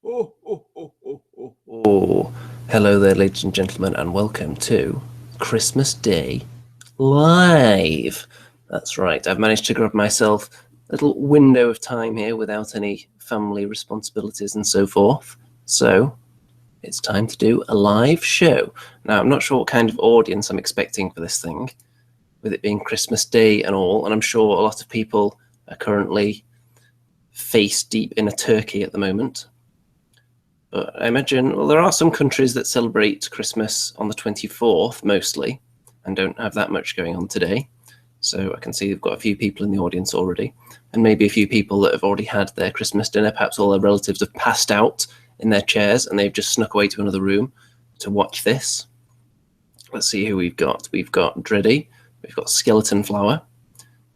Oh, oh, oh, oh, oh, oh. Hello there, ladies and gentlemen, and welcome to Christmas Day Live. That's right, I've managed to grab myself a little window of time here without any family responsibilities and so forth. So, it's time to do a live show. Now, I'm not sure what kind of audience I'm expecting for this thing, with it being Christmas Day and all, and I'm sure a lot of people are currently face deep in a turkey at the moment. But I imagine, well, there are some countries that celebrate Christmas on the 24th mostly and don't have that much going on today. So I can see we've got a few people in the audience already, and maybe a few people that have already had their Christmas dinner. Perhaps all their relatives have passed out in their chairs and they've just snuck away to another room to watch this. Let's see who we've got. We've got Dreddy, we've got Skeleton Flower,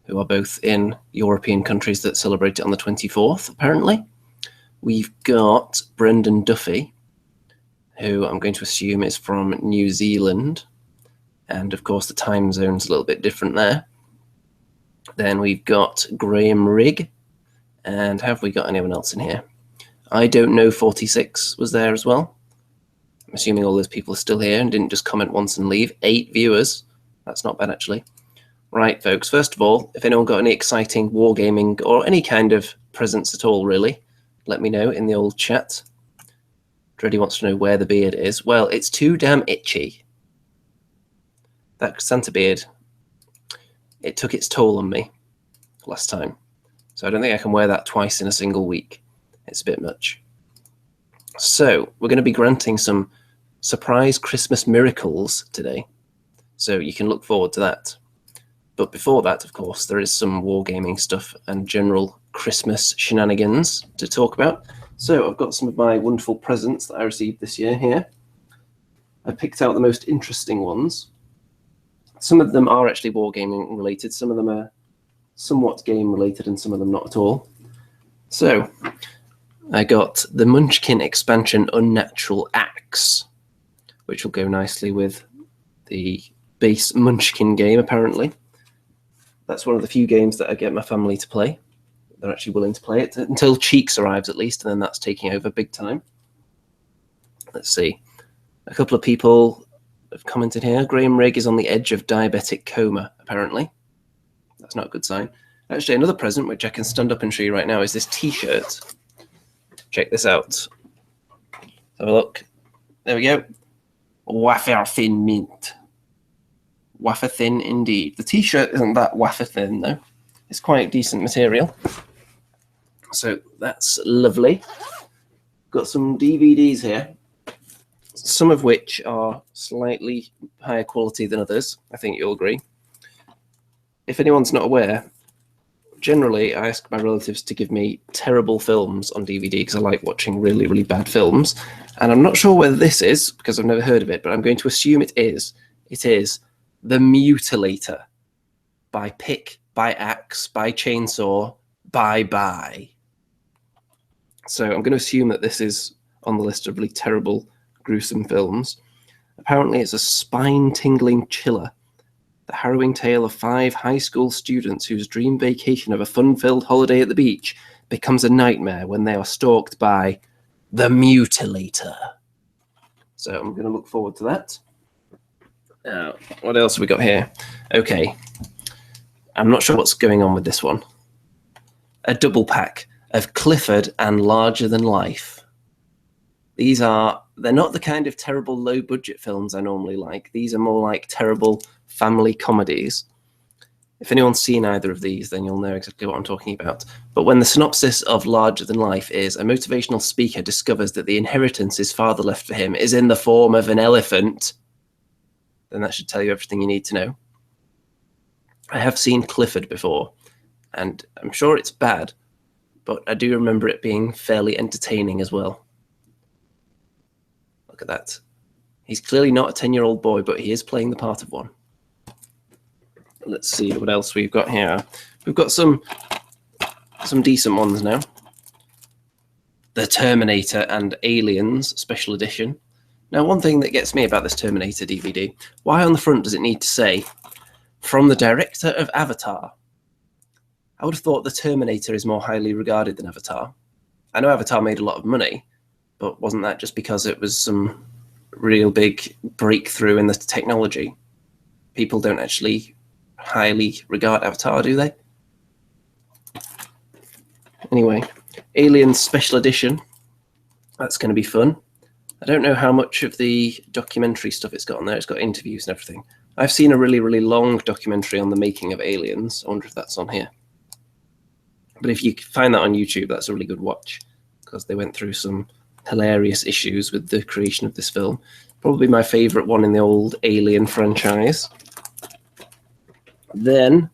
who are both in European countries that celebrate it on the 24th, apparently. We've got Brendan Duffy, who I'm going to assume is from New Zealand. And of course, the time zone's a little bit different there. Then we've got Graham Rigg. And have we got anyone else in here? I Don't Know 46 was there as well. I'm assuming all those people are still here and didn't just comment once and leave. 8 viewers. That's not bad, actually. Right, folks. First of all, if anyone got any exciting wargaming or any kind of presents at all, really, let me know in the old chat. Dreddy wants to know where the beard is. Well, it's too damn itchy. That Santa beard, it took its toll on me last time. So I don't think I can wear that twice in a single week. It's a bit much. So we're going to be granting some surprise Christmas miracles today. So you can look forward to that. But before that, of course, there is some wargaming stuff and general Christmas shenanigans to talk about. So I've got some of my wonderful presents that I received this year here. I picked out the most interesting ones. Some of them are actually wargaming related. Some of them are somewhat game related and some of them not at all. So I got the Munchkin expansion Unnatural Axe, which will go nicely with the base Munchkin game, apparently. That's one of the few games that I get my family to play. They're actually willing to play it until Cheeks arrives, at least, and then that's taking over big time. Let's see. A couple of people have commented here. Graham Rigg is on the edge of diabetic coma, apparently. That's not a good sign. Actually, another present, which I can stand up and show you right now, is this T-shirt. Check this out. Have a look. There we go. Wafer Thin Mint. Wafer thin indeed. The T-shirt isn't that wafer thin, though. It's quite decent material. So that's lovely. Got some DVDs here, some of which are slightly higher quality than others. I think you'll agree. If anyone's not aware, generally I ask my relatives to give me terrible films on DVD because I like watching really, really bad films. And I'm not sure whether this is, because I've never heard of it, but I'm going to assume it is. It is The Mutilator by Pick, by Axe, by Chainsaw, by. So I'm going to assume that this is on the list of really terrible, gruesome films. Apparently it's a spine-tingling chiller. The harrowing tale of 5 high school students whose dream vacation of a fun-filled holiday at the beach becomes a nightmare when they are stalked by the Mutilator. So I'm going to look forward to that. Now, what else have we got here? Okay. I'm not sure what's going on with this one. A double pack of Clifford and Larger Than Life. They're not the kind of terrible low-budget films I normally like. These are more like terrible family comedies. If anyone's seen either of these, then you'll know exactly what I'm talking about. But when the synopsis of Larger Than Life is a motivational speaker discovers that the inheritance his father left for him is in the form of an elephant, then that should tell you everything you need to know. I have seen Clifford before, and I'm sure it's bad, but I do remember it being fairly entertaining as well. Look at that. He's clearly not a 10-year-old boy, but he is playing the part of one. Let's see what else we've got here. We've got some decent ones now. The Terminator and Aliens Special Edition. Now, one thing that gets me about this Terminator DVD, why on the front does it need to say, from the director of Avatar? I would have thought the Terminator is more highly regarded than Avatar. I know Avatar made a lot of money, But wasn't that just because it was some real big breakthrough in the technology? People don't actually highly regard Avatar, do they? Anyway, Aliens Special Edition. That's going to be fun. I don't know how much of the documentary stuff it's got on there. It's got interviews and everything. I've seen a really, really long documentary on the making of Aliens. I wonder if that's on here. But if you find that on YouTube, that's a really good watch, because they went through some hilarious issues with the creation of this film. Probably my favourite one in the old Alien franchise. Then,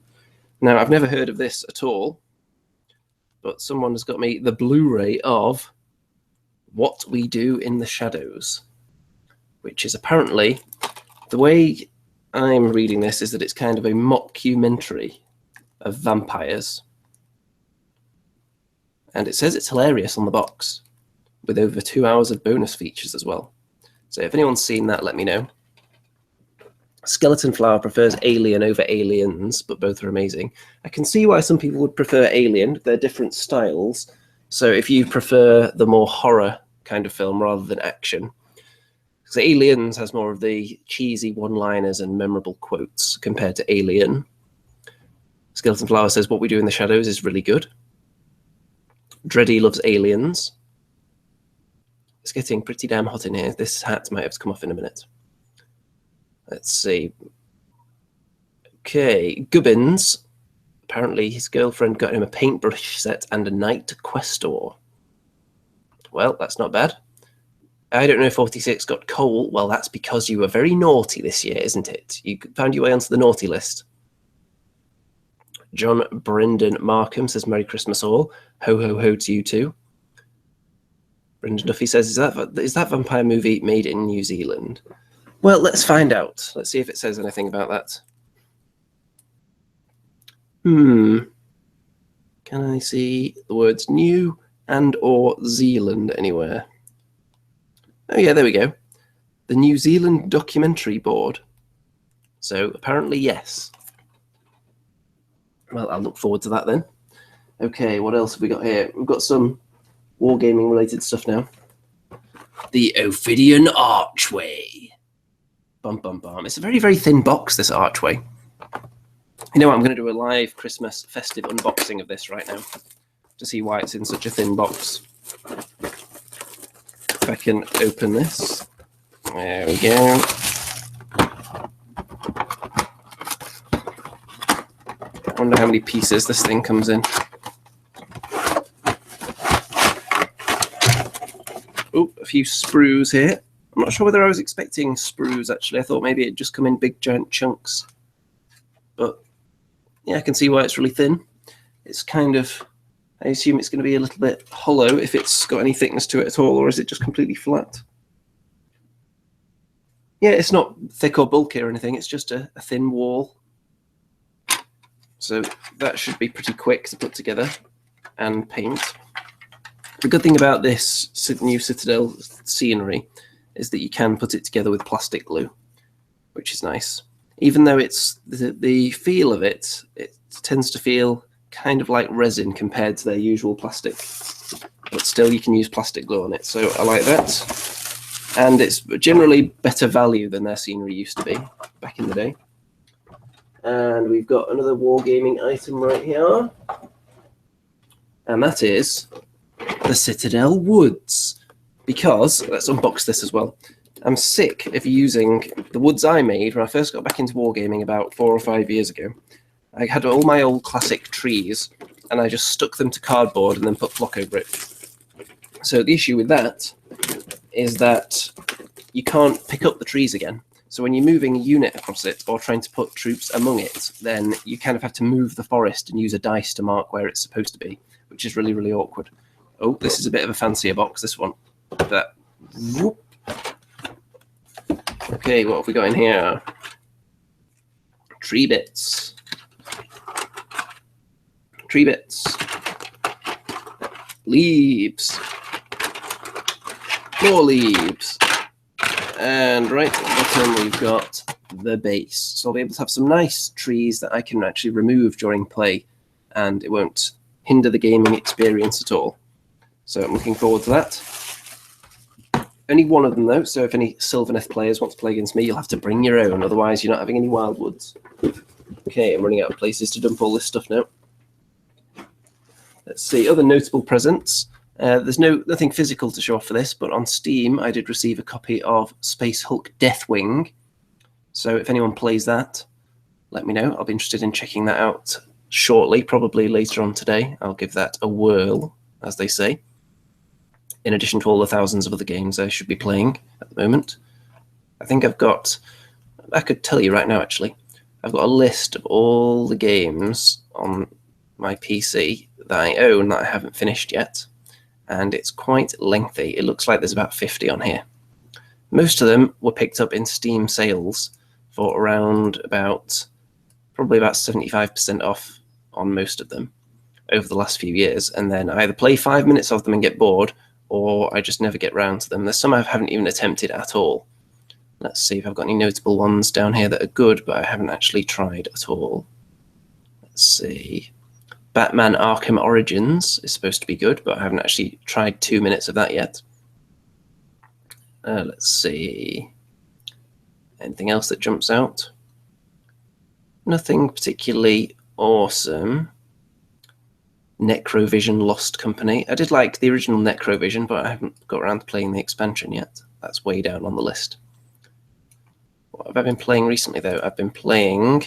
now I've never heard of this at all, but someone has got me the Blu-ray of What We Do in the Shadows, which is apparently, the way I'm reading this is that it's kind of a mockumentary of vampires. And it says it's hilarious on the box, with over 2 hours of bonus features as well. So if anyone's seen that, let me know. Skeleton Flower prefers Alien over Aliens, but both are amazing. I can see why some people would prefer Alien. They're different styles. So if you prefer the more horror kind of film rather than action, because Aliens has more of the cheesy one-liners and memorable quotes compared to Alien. Skeleton Flower says What We Do in the Shadows is really good. Dreddy loves Aliens. It's getting pretty damn hot in here. This hat might have to come off in a minute. Let's see. Okay, Gubbins. Apparently his girlfriend got him a paintbrush set and a Night Questor. Well, that's not bad. I don't know if 46 got coal. Well, that's because you were very naughty this year, isn't it? You found your way onto the naughty list. John Brendan Markham says Merry Christmas all. Ho, ho, ho to you too. Brendan Duffy says, is that vampire movie made in New Zealand? Well, let's find out. Let's see if it says anything about that. Can I see the words New and or Zealand anywhere? Oh yeah, there we go. The New Zealand Documentary Board. So apparently yes. Well, I'll look forward to that then. Okay, what else have we got here? We've got some Wargaming related stuff now. The Ophidian Archway. Bum, bum, bum. It's a very, very thin box, this archway. You know what? I'm going to do a live Christmas festive unboxing of this right now to see why it's in such a thin box. If I can open this. There we go. I wonder how many pieces this thing comes in. Oh, a few sprues here. I'm not sure whether I was expecting sprues, actually. I thought maybe it'd just come in big, giant chunks. But, yeah, I can see why it's really thin. It's kind of... I assume it's going to be a little bit hollow if it's got any thickness to it at all, or is it just completely flat? Yeah, it's not thick or bulky or anything. It's just a thin wall. So that should be pretty quick to put together and paint. The good thing about this new Citadel scenery is that you can put it together with plastic glue, which is nice. Even though it's the feel of it, it tends to feel kind of like resin compared to their usual plastic. But still you can use plastic glue on it, so I like that. And it's generally better value than their scenery used to be back in the day. And we've got another Wargaming item right here. And that is the Citadel Woods. Because, let's unbox this as well. I'm sick of using the woods I made when I first got back into Wargaming about 4 or 5 years ago. I had all my old classic trees, and I just stuck them to cardboard and then put flock over it. So the issue with that is that you can't pick up the trees again. So when you're moving a unit across it or trying to put troops among it, then you kind of have to move the forest and use a dice to mark where it's supposed to be, which is really, really awkward. Oh, this is a bit of a fancier box, this one. That. Whoop. Okay, what have we got in here? Tree bits. Tree bits. Leaves. More leaves. And right at the bottom we've got the base. So I'll be able to have some nice trees that I can actually remove during play, and it won't hinder the gaming experience at all. So I'm looking forward to that. Only one of them, though, so if any Sylvaneth players want to play against me, you'll have to bring your own, otherwise you're not having any Wildwoods. Okay, I'm running out of places to dump all this stuff now. Let's see, other notable presents. There's nothing physical to show off for this, but on Steam, I did receive a copy of Space Hulk Deathwing. So if anyone plays that, let me know. I'll be interested in checking that out shortly, probably later on today. I'll give that a whirl, as they say, in addition to all the thousands of other games I should be playing at the moment. I think I could tell you right now, actually. I've got a list of all the games on my PC that I own that I haven't finished yet, and it's quite lengthy. It looks like there's about 50 on here. Most of them were picked up in Steam sales for around probably about 75% off on most of them over the last few years, and then I either play 5 minutes of them and get bored, or I just never get round to them. There's some I haven't even attempted at all. Let's see if I've got any notable ones down here that are good, but I haven't actually tried at all. Let's see. Batman Arkham Origins is supposed to be good, but I haven't actually tried 2 minutes of that yet. Let's see. Anything else that jumps out? Nothing particularly awesome. Necrovision Lost Company. I did like the original Necrovision, but I haven't got around to playing the expansion yet. That's way down on the list. What have I been playing recently, though? I've been playing,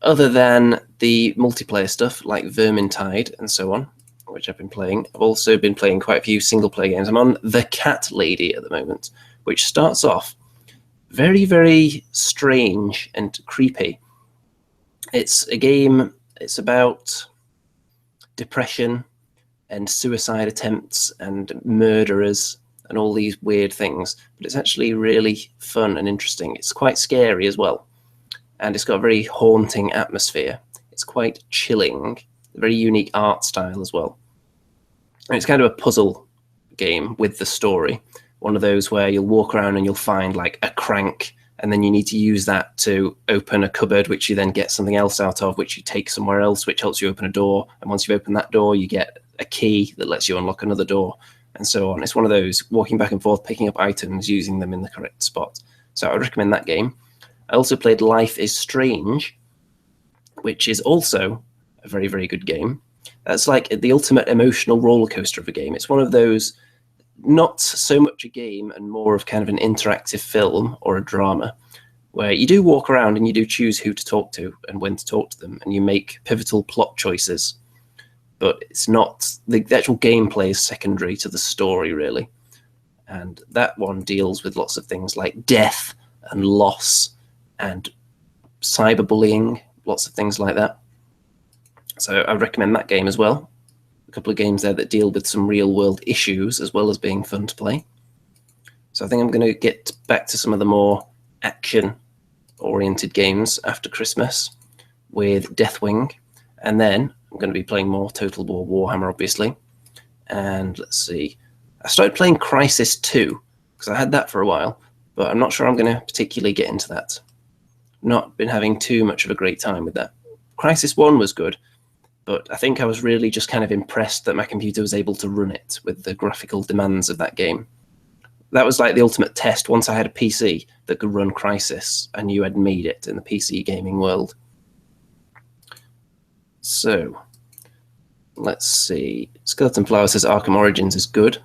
other than the multiplayer stuff like Vermintide and so on, which I've been playing, I've also been playing quite a few single-player games. I'm on The Cat Lady at the moment, which starts off very, very strange and creepy. It's a game, it's about depression and suicide attempts and murderers and all these weird things, but it's actually really fun and interesting. It's quite scary as well, and it's got a very haunting atmosphere. It's quite chilling, a very unique art style as well. And it's kind of a puzzle game with the story, one of those where you'll walk around and you'll find like a crank, and then you need to use that to open a cupboard, which you then get something else out of, which you take somewhere else, which helps you open a door. And once you've opened that door, you get a key that lets you unlock another door, and so on. It's one of those walking back and forth, picking up items, using them in the correct spot. So I would recommend that game. I also played Life is Strange, which is also a very, very good game. That's like the ultimate emotional roller coaster of a game. It's one of those, not so much a game and more of kind of an interactive film or a drama, where you do walk around and you do choose who to talk to and when to talk to them, and you make pivotal plot choices. But it's not, the actual gameplay is secondary to the story, really. And that one deals with lots of things like death and loss and cyberbullying, lots of things like that. So I recommend that game as well. A couple of games there that deal with some real-world issues as well as being fun to play. So I think I'm going to get back to some of the more action-oriented games after Christmas with Deathwing, and then I'm going to be playing more Total War Warhammer, obviously. And let's see. I started playing Crisis 2, because I had that for a while, but I'm not sure I'm going to particularly get into that. Not been having too much of a great time with that. Crisis 1 was good, but I think I was really just kind of impressed that my computer was able to run it with the graphical demands of that game. That was like the ultimate test. Once I had a PC that could run Crisis, I knew I'd made it in the PC gaming world. So, let's see. Skeleton Flower says Arkham Origins is good,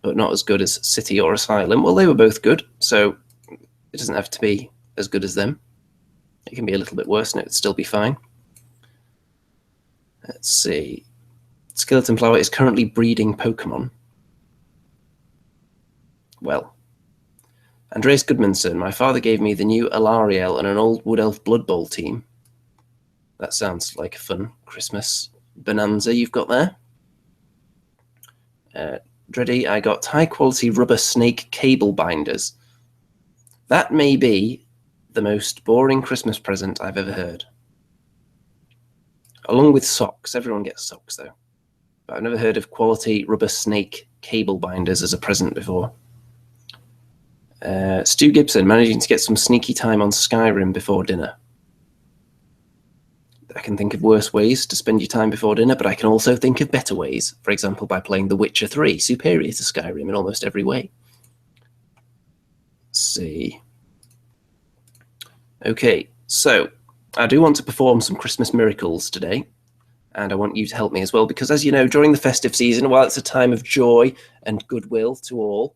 but not as good as City or Asylum. Well, they were both good, so it doesn't have to be as good as them. It can be a little bit worse and it would still be fine. Let's see. Skeleton Flower is currently breeding Pokemon. Well, Andreas Goodmanson, my father gave me the new Alariel and an old Wood Elf Blood Bowl team. That sounds like a fun Christmas bonanza you've got there. Dreddy, I got high-quality rubber snake cable binders. That may be the most boring Christmas present I've ever heard. Along with socks. Everyone gets socks, though. But I've never heard of quality rubber snake cable binders as a present before. Stu Gibson, managing to get some sneaky time on Skyrim before dinner. I can think of worse ways to spend your time before dinner, but I can also think of better ways. For example, by playing The Witcher 3, superior to Skyrim in almost every way. see. Okay, so I do want to perform some Christmas miracles today, and I want you to help me as well, because as you know, during the festive season, while it's a time of joy and goodwill to all,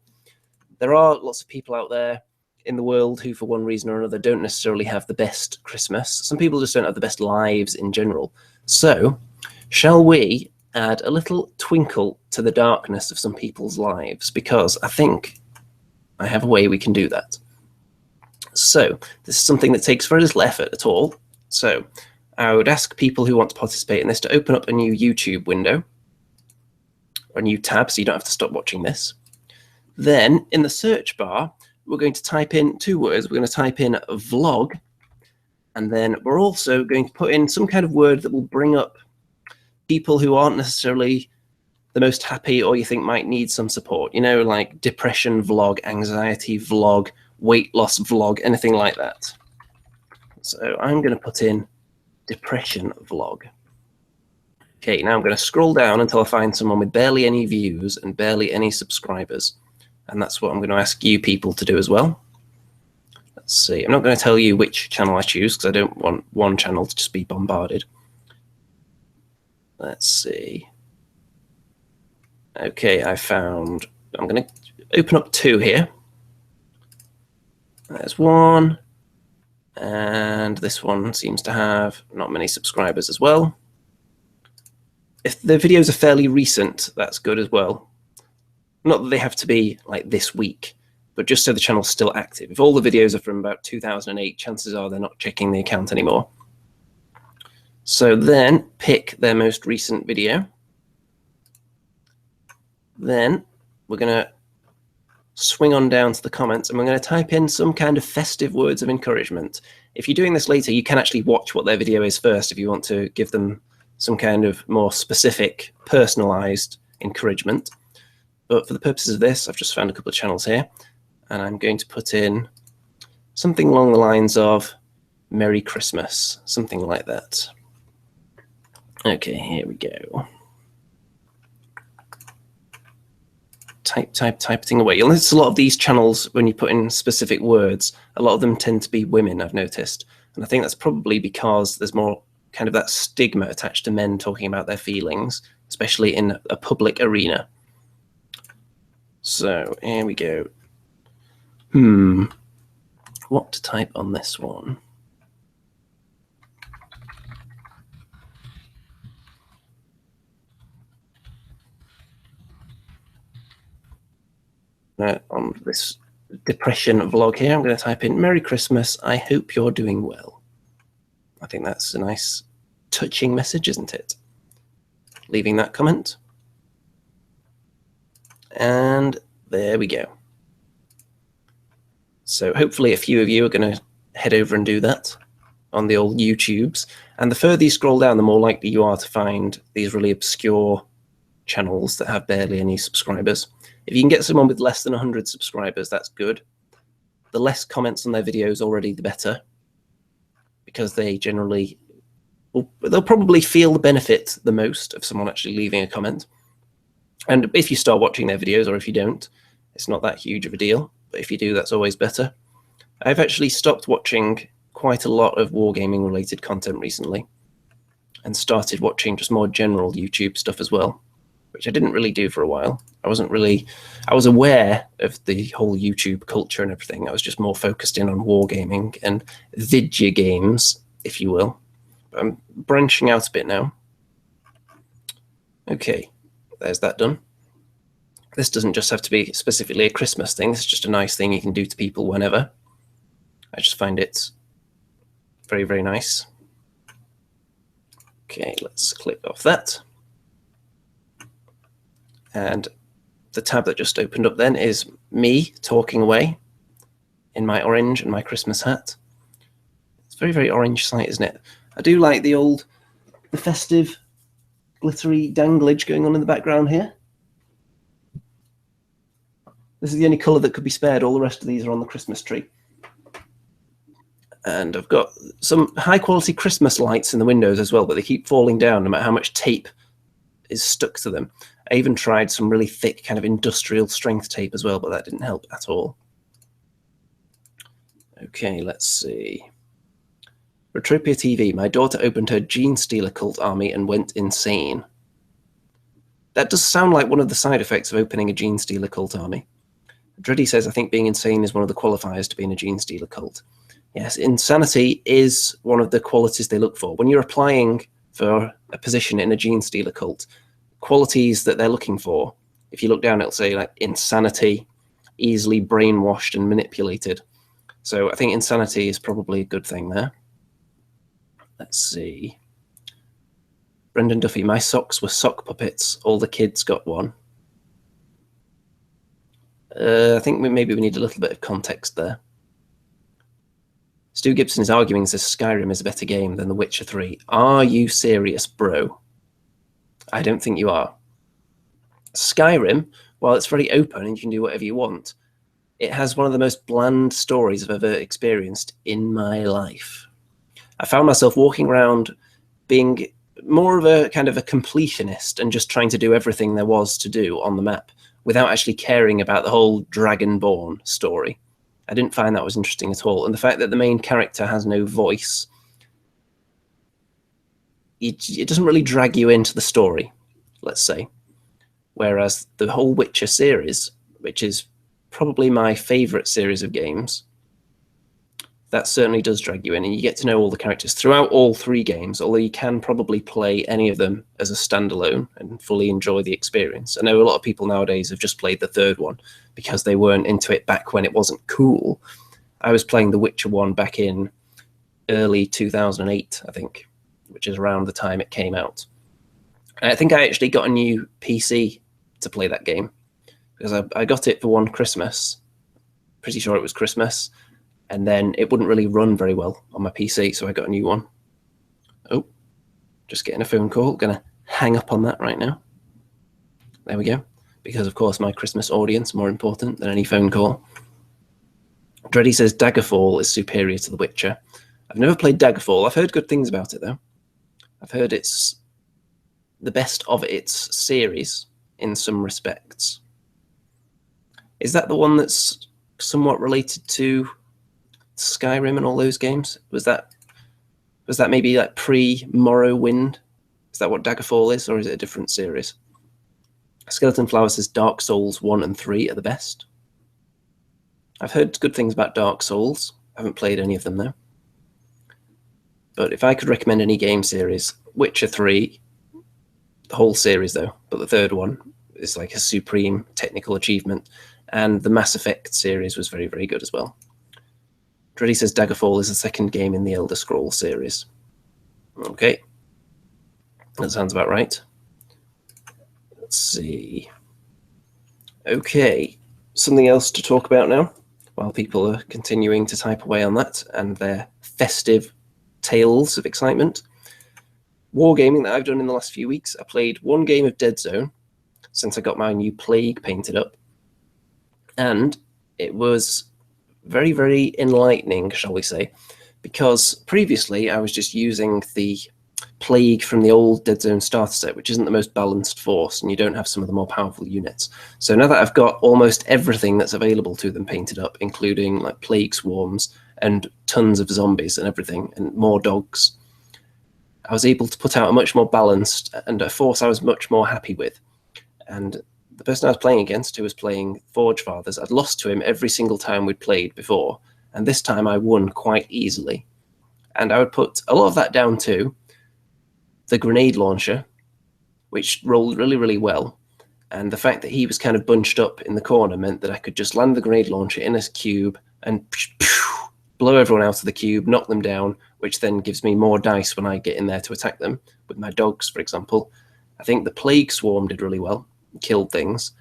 there are lots of people out there in the world who, for one reason or another, don't necessarily have the best Christmas. Some people just don't have the best lives in general. So, shall we add a little twinkle to the darkness of some people's lives? Because I think I have a way we can do that. So, this is something that takes very little effort at all. So, I would ask people who want to participate in this to open up a new YouTube window, or a new tab, so you don't have to stop watching this. Then, in the search bar, we're going to type in 2 words. We're going to type in vlog, and then we're also going to put in some kind of word that will bring up people who aren't necessarily the most happy or you think might need some support. You know, like depression vlog, anxiety vlog, weight loss vlog, anything like that. So I'm going to put in depression vlog. Okay, now I'm going to scroll down until I find someone with barely any views and barely any subscribers. And that's what I'm going to ask you people to do as well. Let's see. I'm not going to tell you which channel I choose because I don't want one channel to just be bombarded. Let's see. Okay, I'm going to open up 2 here. There's 1. And this one seems to have not many subscribers as well. If the videos are fairly recent, that's good as well. Not that they have to be like this week, but just so the channel's still active. If all the videos are from about 2008, chances are they're not checking the account anymore. So then pick their most recent video. Then we're going to swing on down to the comments and we're going to type in some kind of festive words of encouragement. If you're doing this later, you can actually watch what their video is first if you want to give them some kind of more specific, personalized encouragement. But for the purposes of this, I've just found a couple of channels here, and I'm going to put in something along the lines of Merry Christmas, something like that. Okay, here we go. Typing away. You'll notice a lot of these channels, when you put in specific words, a lot of them tend to be women, I've noticed. And I think that's probably because there's more kind of that stigma attached to men talking about their feelings, especially in a public arena. So here we go. What to type on this one? On this depression vlog here, I'm going to type in Merry Christmas, I hope you're doing well. I think that's a nice, touching message, isn't it? Leaving that comment. And there we go. So hopefully a few of you are going to head over and do that on the old YouTubes. And the further you scroll down, the more likely you are to find these really obscure channels that have barely any subscribers. If you can get someone with less than 100 subscribers, that's good. The less comments on their videos already, the better, because they generally, they'll probably feel the benefit the most of someone actually leaving a comment. And if you start watching their videos, or if you don't, it's not that huge of a deal. But if you do, that's always better. I've actually stopped watching quite a lot of wargaming related content recently and started watching just more general YouTube stuff as well, which I didn't really do for a while. I was aware of the whole YouTube culture and everything. I was just more focused in on wargaming and video games, if you will. But I'm branching out a bit now. Okay, there's that done. This doesn't just have to be specifically a Christmas thing. It's just a nice thing you can do to people whenever. I just find it very, very nice. Okay, let's click off that. And the tab that just opened up then is me talking away in my orange and my Christmas hat. It's a very, very orange sight, isn't it? I do like the festive glittery danglage going on in the background here. This is the only colour that could be spared. All the rest of these are on the Christmas tree. And I've got some high quality Christmas lights in the windows as well, but they keep falling down no matter how much tape is stuck to them. I even tried some really thick kind of industrial strength tape as well, but that didn't help at all. Okay, let's see. Retropia TV. My daughter opened her Gene Stealer cult army and went insane. That does sound like one of the side effects of opening a Gene Stealer cult army. Dreddy says, I think being insane is one of the qualifiers to being a Gene Stealer cult. Yes, insanity is one of the qualities they look for. When you're applying for a position in a Gene Stealer cult, qualities that they're looking for, if you look down, it'll say like insanity, easily brainwashed and manipulated. So I think insanity is probably a good thing there. Let's see. Brendan Duffy, my socks were sock puppets. All the kids got one. I think maybe we need a little bit of context there. Stu Gibson is arguing that Skyrim is a better game than The Witcher 3. Are you serious, bro? I don't think you are. Skyrim, while it's very open and you can do whatever you want, it has one of the most bland stories I've ever experienced in my life. I found myself walking around being more of a kind of a completionist and just trying to do everything there was to do on the map without actually caring about the whole Dragonborn story. I didn't find that was interesting at all. And the fact that the main character has no voice, it doesn't really drag you into the story, let's say. Whereas the whole Witcher series, which is probably my favorite series of games, that certainly does drag you in, and you get to know all the characters throughout all three games, although you can probably play any of them as a standalone and fully enjoy the experience. I know a lot of people nowadays have just played the third one because they weren't into it back when it wasn't cool. I was playing The Witcher 1 back in early 2008, I think, which is around the time it came out. And I think I actually got a new PC to play that game because I got it for one Christmas. Pretty sure it was Christmas. And then it wouldn't really run very well on my PC, so I got a new one. Oh, just getting a phone call. Gonna hang up on that right now. There we go. Because, of course, my Christmas audience more important than any phone call. Dreddy says Daggerfall is superior to The Witcher. I've never played Daggerfall. I've heard good things about it, though. I've heard it's the best of its series in some respects. Is that the one that's somewhat related to Skyrim and all those games? Was that maybe like pre-Morrowind? Is that what Daggerfall is, or is it a different series? Skeleton Flower says Dark Souls 1 and 3 are the best. I've heard good things about Dark Souls. I haven't played any of them though. But if I could recommend any game series, Witcher 3, the whole series though, but the third one is like a supreme technical achievement, and the Mass Effect series was very, very good as well. Dreddy says Daggerfall is the second game in the Elder Scrolls series. Okay. That sounds about right. Let's see. Okay. Something else to talk about now, while people are continuing to type away on that and their festive tales of excitement. Wargaming that I've done in the last few weeks. I played one game of Dead Zone since I got my new Plague painted up. And it was very, very enlightening, shall we say, because previously I was just using the Plague from the old Dead Zone starter set, which isn't the most balanced force, and you don't have some of the more powerful units. So now that I've got almost everything that's available to them painted up, including like Plague Swarms and tons of zombies and everything, and more dogs, I was able to put out a much more balanced and a force I was much more happy with. And the person I was playing against, who was playing Forge Fathers, I'd lost to him every single time we'd played before, and this time I won quite easily. And I would put a lot of that down to the grenade launcher, which rolled really, really well, and the fact that he was kind of bunched up in the corner meant that I could just land the grenade launcher in a cube and blow everyone out of the cube, knock them down, which then gives me more dice when I get in there to attack them, with my dogs, for example. I think the Plague Swarm did really well. Killed things.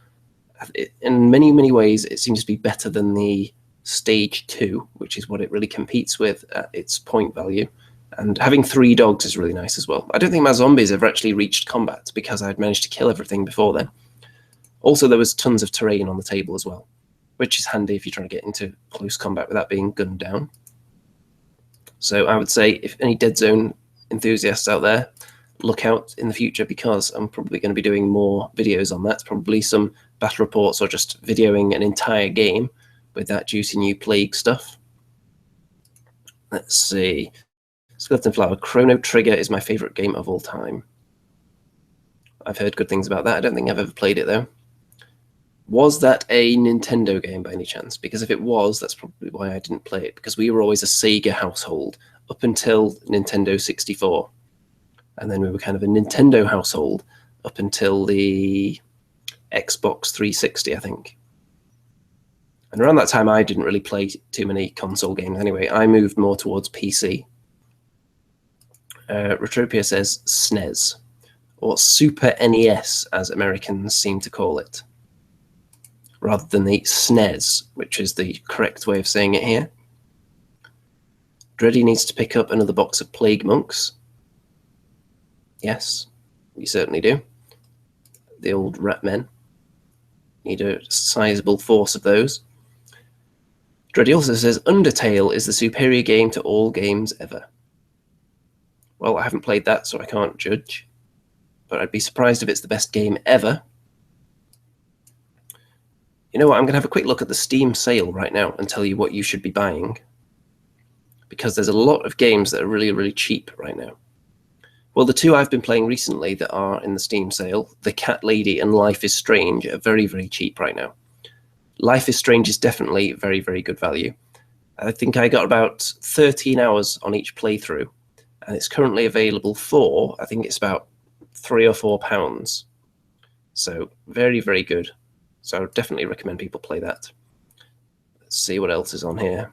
In many, many ways, it seems to be better than the Stage 2, which is what it really competes with at its point value. And having 3 dogs is really nice as well. I don't think my zombies ever actually reached combat because I'd managed to kill everything before then. Also, there was tons of terrain on the table as well, which is handy if you're trying to get into close combat without being gunned down. So I would say if any Dead Zone enthusiasts out there, look out in the future, because I'm probably going to be doing more videos on that, probably some battle reports or just videoing an entire game with that juicy new Plague stuff. Let's see. Skeleton Flower. Chrono Trigger is my favourite game of all time. I've heard good things about that. I don't think I've ever played it, though. Was that a Nintendo game by any chance? Because if it was, that's probably why I didn't play it, because we were always a Sega household up until Nintendo 64. And then we were kind of a Nintendo household up until the Xbox 360, I think. And around that time, I didn't really play too many console games anyway. I moved more towards PC. Retropia says SNES, or Super NES, as Americans seem to call it, rather than the SNES, which is the correct way of saying it here. Dreddy needs to pick up another box of Plague Monks. Yes, you certainly do. The old rat men. Need a sizable force of those. Dreddy also says Undertale is the superior game to all games ever. Well, I haven't played that, so I can't judge. But I'd be surprised if it's the best game ever. You know what? I'm going to have a quick look at the Steam sale right now and tell you what you should be buying. Because there's a lot of games that are really, really cheap right now. Well, the two I've been playing recently that are in the Steam sale, The Cat Lady and Life is Strange, are very, very cheap right now. Life is Strange is definitely very, very good value. I think I got about 13 hours on each playthrough, and it's currently available for, I think it's about £3 or £4. So very, very good. So I would definitely recommend people play that. Let's see what else is on here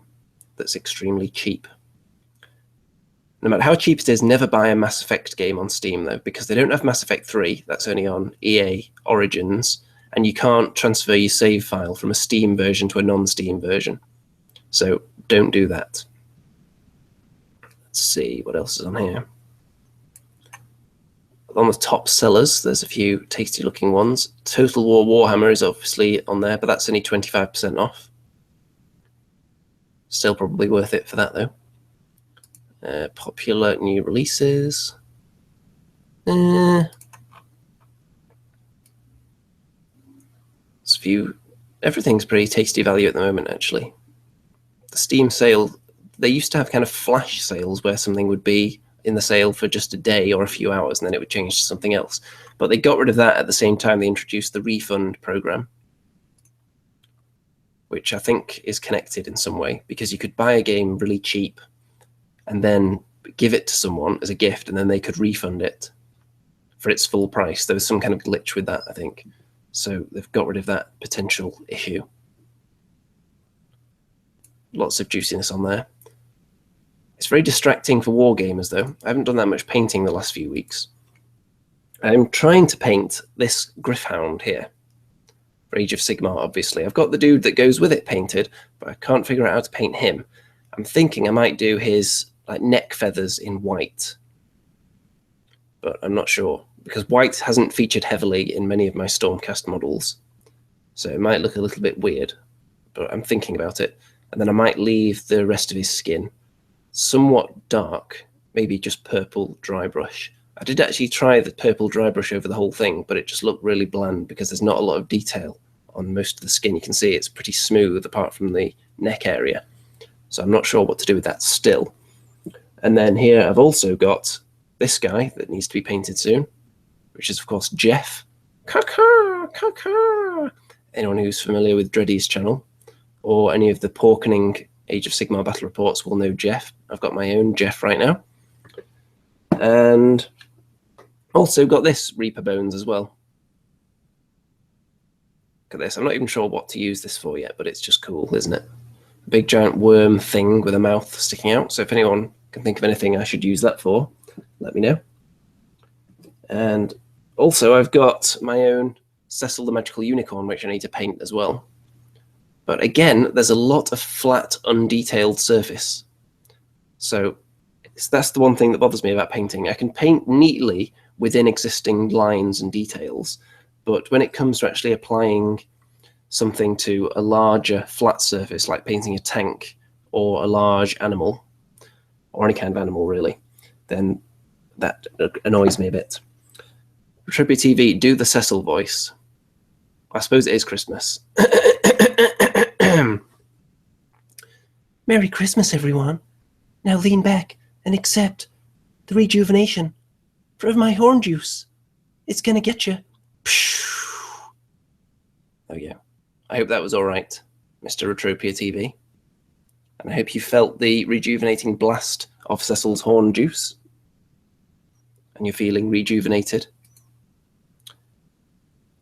that's extremely cheap. No matter how cheap it is, never buy a Mass Effect game on Steam, though, because they don't have Mass Effect 3. That's only on EA Origins, and you can't transfer your save file from a Steam version to a non-Steam version. So don't do that. Let's see what else is on here. On the top sellers, there's a few tasty-looking ones. Total War Warhammer is obviously on there, but that's only 25% off. Still probably worth it for that, though. Popular new releases. There's a few. Everything's pretty tasty value at the moment, actually. The Steam sale, they used to have kind of flash sales where something would be in the sale for just a day or a few hours and then it would change to something else. But they got rid of that at the same time they introduced the refund program, which I think is connected in some way, because you could buy a game really cheap and then give it to someone as a gift and then they could refund it for its full price. There was some kind of glitch with that, I think. So they've got rid of that potential issue. Lots of juiciness on there. It's very distracting for wargamers, though. I haven't done that much painting the last few weeks. I'm trying to paint this Griffhound here. For Age of Sigmar, obviously. I've got the dude that goes with it painted, but I can't figure out how to paint him. I'm thinking I might do his neck feathers in white. But I'm not sure, because white hasn't featured heavily in many of my Stormcast models. So it might look a little bit weird, but I'm thinking about it. And then I might leave the rest of his skin somewhat dark, maybe just purple dry brush. I did actually try the purple dry brush over the whole thing, but it just looked really bland because there's not a lot of detail on most of the skin. You can see it's pretty smooth apart from the neck area. So I'm not sure what to do with that still. And then here I've also got this guy that needs to be painted soon, which is of course Jeff. Caw-caw, caw-caw. Anyone who's familiar with Dreddy's channel or any of the Porkening Age of Sigmar battle reports will know Jeff. I've got my own Jeff right now. And also got this Reaper Bones as well. Look at this. I'm not even sure what to use this for yet, but it's just cool, isn't it? A big giant worm thing with a mouth sticking out. So if anyone can think of anything I should use that for, let me know. And also I've got my own Cecil the Magical Unicorn, which I need to paint as well. But again, there's a lot of flat, undetailed surface. So that's the one thing that bothers me about painting. I can paint neatly within existing lines and details, but when it comes to actually applying something to a larger flat surface, like painting a tank or a large animal, or any kind of animal really, then that annoys me a bit. Tribute TV, do the Cecil voice. I suppose it is Christmas. Merry Christmas, everyone. Now lean back and accept the rejuvenation of my horn juice. It's gonna get you. Oh yeah. I hope that was all right, Mr. Retropia TV. And I hope you felt the rejuvenating blast of Cecil's horn juice. And you're feeling rejuvenated.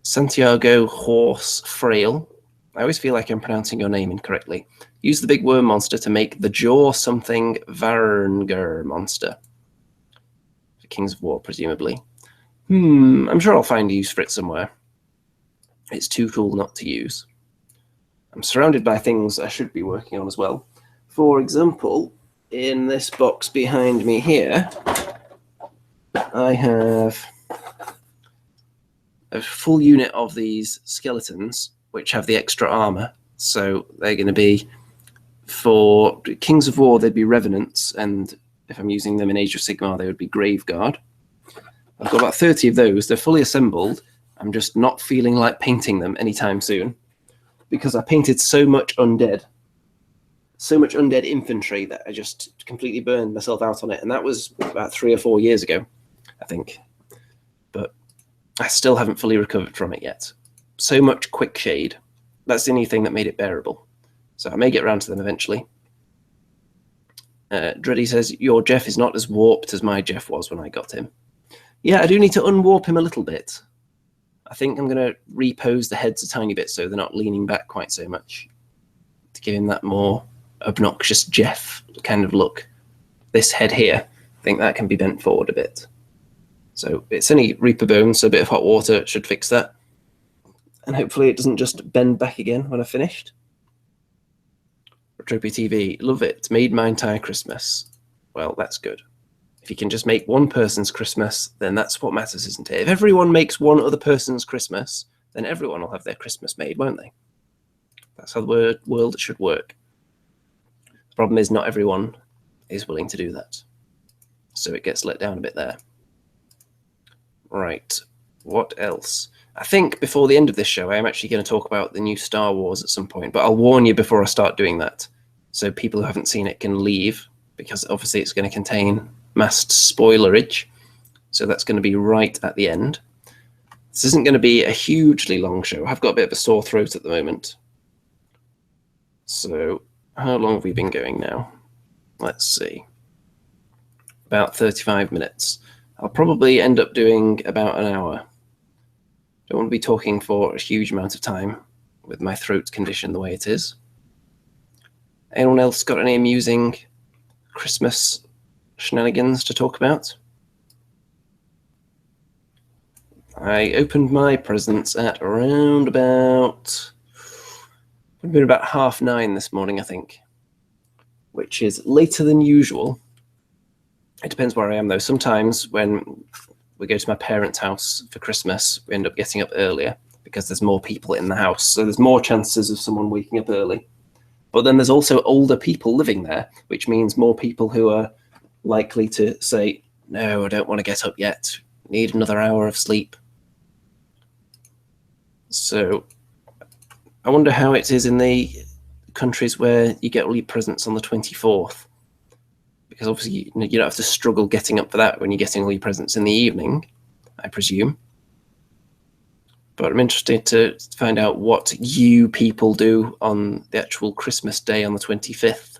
Santiago Horse Frail. I always feel like I'm pronouncing your name incorrectly. Use the big worm monster to make the jaw something Varnger monster. For Kings of War, presumably. I'm sure I'll find a use for it somewhere. It's too cool not to use. I'm surrounded by things I should be working on as well. For example, in this box behind me here, I have a full unit of these skeletons, which have the extra armor. So they're going to be, for Kings of War, they'd be Revenants, and if I'm using them in Age of Sigmar, they would be Graveguard. I've got about 30 of those. They're fully assembled. I'm just not feeling like painting them anytime soon, because I painted so much undead infantry that I just completely burned myself out on it. And that was about 3 or 4 years ago, I think. But I still haven't fully recovered from it yet. So much quick shade. That's the only thing that made it bearable. So I may get around to them eventually. Dreddy says, your Jeff is not as warped as my Jeff was when I got him. Yeah, I do need to unwarp him a little bit. I think I'm going to repose the heads a tiny bit so they're not leaning back quite so much, to give him that more obnoxious Jeff kind of look. This head here, I think that can be bent forward a bit. So it's only Reaper Bone, so a bit of hot water should fix that. And hopefully it doesn't just bend back again when I've finished. Retropia TV, love it. Made my entire Christmas. Well, that's good. If you can just make one person's Christmas, then that's what matters, isn't it? If everyone makes one other person's Christmas, then everyone will have their Christmas made, won't they? That's how the world should work. The problem is not everyone is willing to do that. So it gets let down a bit there. Right. What else? I think before the end of this show, I am actually going to talk about the new Star Wars at some point, but I'll warn you before I start doing that, so people who haven't seen it can leave, because obviously it's going to contain massed spoilerage, so that's going to be right at the end. This isn't going to be a hugely long show. I've got a bit of a sore throat at the moment. So how long have we been going now? Let's see. About 35 minutes. I'll probably end up doing about an hour. Don't want to be talking for a huge amount of time with my throat condition the way it is. Anyone else got any amusing Christmas shenanigans to talk about? I opened my presents at around about, it would have been about 9:30 this morning, I think, which is later than usual. It depends where I am, though. Sometimes when we go to my parents' house for Christmas, we end up getting up earlier because there's more people in the house. So there's more chances of someone waking up early. But then there's also older people living there, which means more people who are likely to say, no, I don't want to get up yet. Need another hour of sleep. So I wonder how it is in the countries where you get all your presents on the 24th. Because obviously you don't have to struggle getting up for that when you're getting all your presents in the evening, I presume. But I'm interested to find out what you people do on the actual Christmas day on the 25th.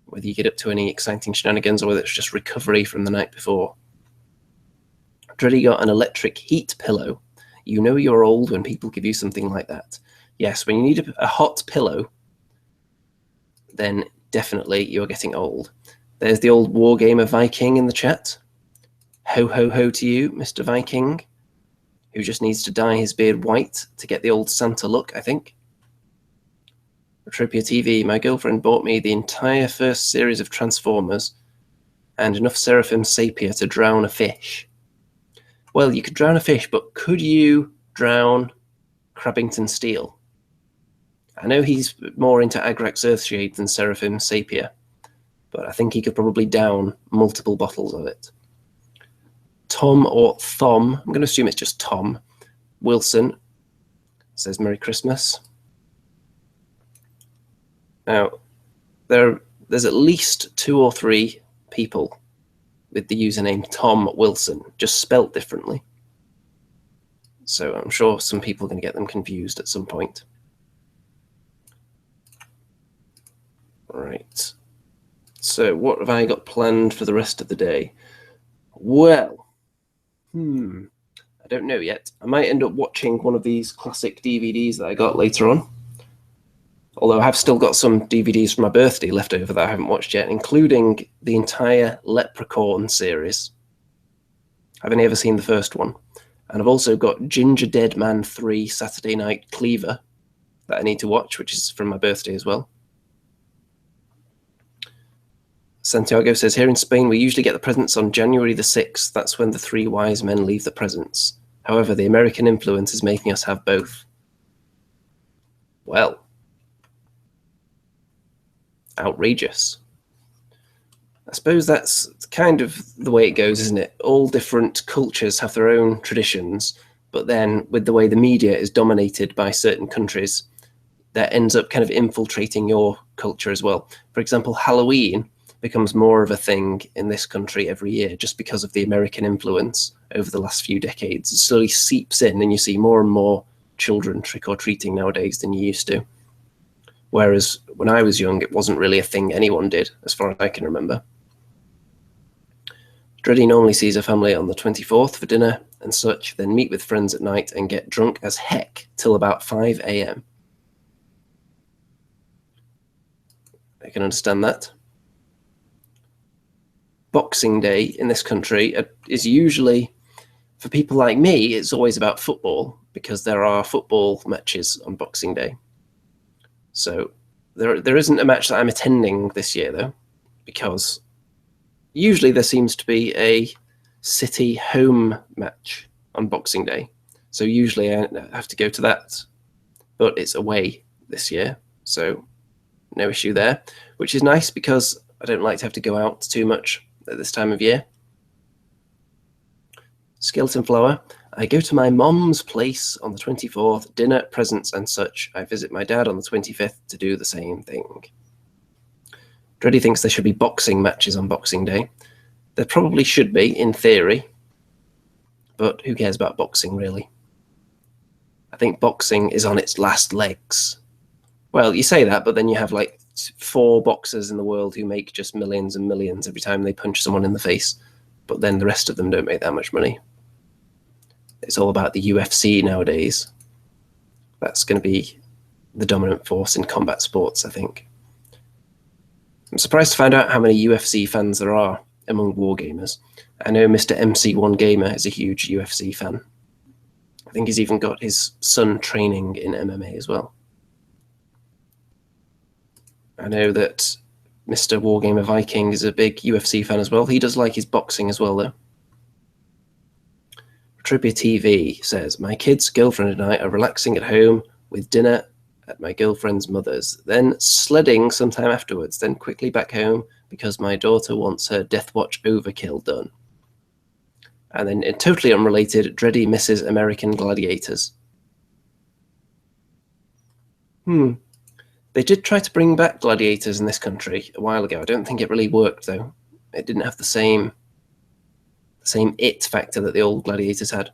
Whether you get up to any exciting shenanigans or whether it's just recovery from the night before. Dreddy got an electric heat pillow. You know you're old when people give you something like that. Yes, when you need a hot pillow, then definitely you're getting old. There's the old Wargamer Viking in the chat. Ho, ho, ho to you, Mr. Viking, who just needs to dye his beard white to get the old Santa look, I think. Retropia TV, my girlfriend bought me the entire first series of Transformers and enough Seraphim Sapia to drown a fish. Well, you could drown a fish, but could you drown Crabbington Steel? I know he's more into Agrax Earthshade than Seraphim Sapia, but I think he could probably down multiple bottles of it. Tom or Thom, I'm going to assume it's just Tom Wilson, says Merry Christmas. Now, there are there's at least 2 or 3 people with the username Tom Wilson, just spelt differently. So I'm sure some people are going to get them confused at some point. Right. So what have I got planned for the rest of the day? Well, I don't know yet. I might end up watching one of these classic DVDs that I got later on. Although I have still got some DVDs from my birthday left over that I haven't watched yet, including the entire Leprechaun series. I've only ever seen the first one. And I've also got Ginger Dead Man 3 Saturday Night Cleaver that I need to watch, which is from my birthday as well. Santiago says, here in Spain, we usually get the presents on January the 6th. That's when the 3 wise men leave the presents. However, the American influence is making us have both. Well, outrageous. I suppose that's kind of the way it goes, isn't it? All different cultures have their own traditions, but then with the way the media is dominated by certain countries, that ends up kind of infiltrating your culture as well. For example, Halloween becomes more of a thing in this country every year just because of the American influence over the last few decades. It slowly seeps in and you see more and more children trick-or-treating nowadays than you used to. Whereas when I was young, it wasn't really a thing anyone did, as far as I can remember. Dreddy normally sees her family on the 24th for dinner and such, then meet with friends at night and get drunk as heck till about 5 a.m. I can understand that. Boxing Day in this country is usually, for people like me, it's always about football because there are football matches on Boxing Day. So there isn't a match that I'm attending this year, though, because usually there seems to be a City home match on Boxing Day. So usually I have to go to that, but it's away this year, so no issue there, which is nice because I don't like to have to go out too much at this time of year. Skeleton Flower. I go to my mom's place on the 24th, dinner, presents and such. I visit my dad on the 25th to do the same thing. Dreddy thinks there should be boxing matches on Boxing Day. There probably should be, in theory, but who cares about boxing, really? I think boxing is on its last legs. Well, you say that, but then you have like 4 boxers in the world who make just millions and millions every time they punch someone in the face, but then the rest of them don't make that much money. It's all about the UFC nowadays. That's going to be the dominant force in combat sports, I think. I'm surprised to find out how many UFC fans there are among wargamers. I know Mr. MC1 Gamer is a huge UFC fan. I think he's even got his son training in MMA as well. I know that Mr. Wargamer Viking is a big UFC fan as well. He does like his boxing as well, though. Trivia TV says, my kid's girlfriend and I are relaxing at home with dinner at my girlfriend's mother's, then sledding sometime afterwards, then quickly back home because my daughter wants her Death Watch Overkill done. And then, totally unrelated, Dreddy misses American Gladiators. They did try to bring back Gladiators in this country a while ago. I don't think it really worked, though. It didn't have the same it factor that the old Gladiators had.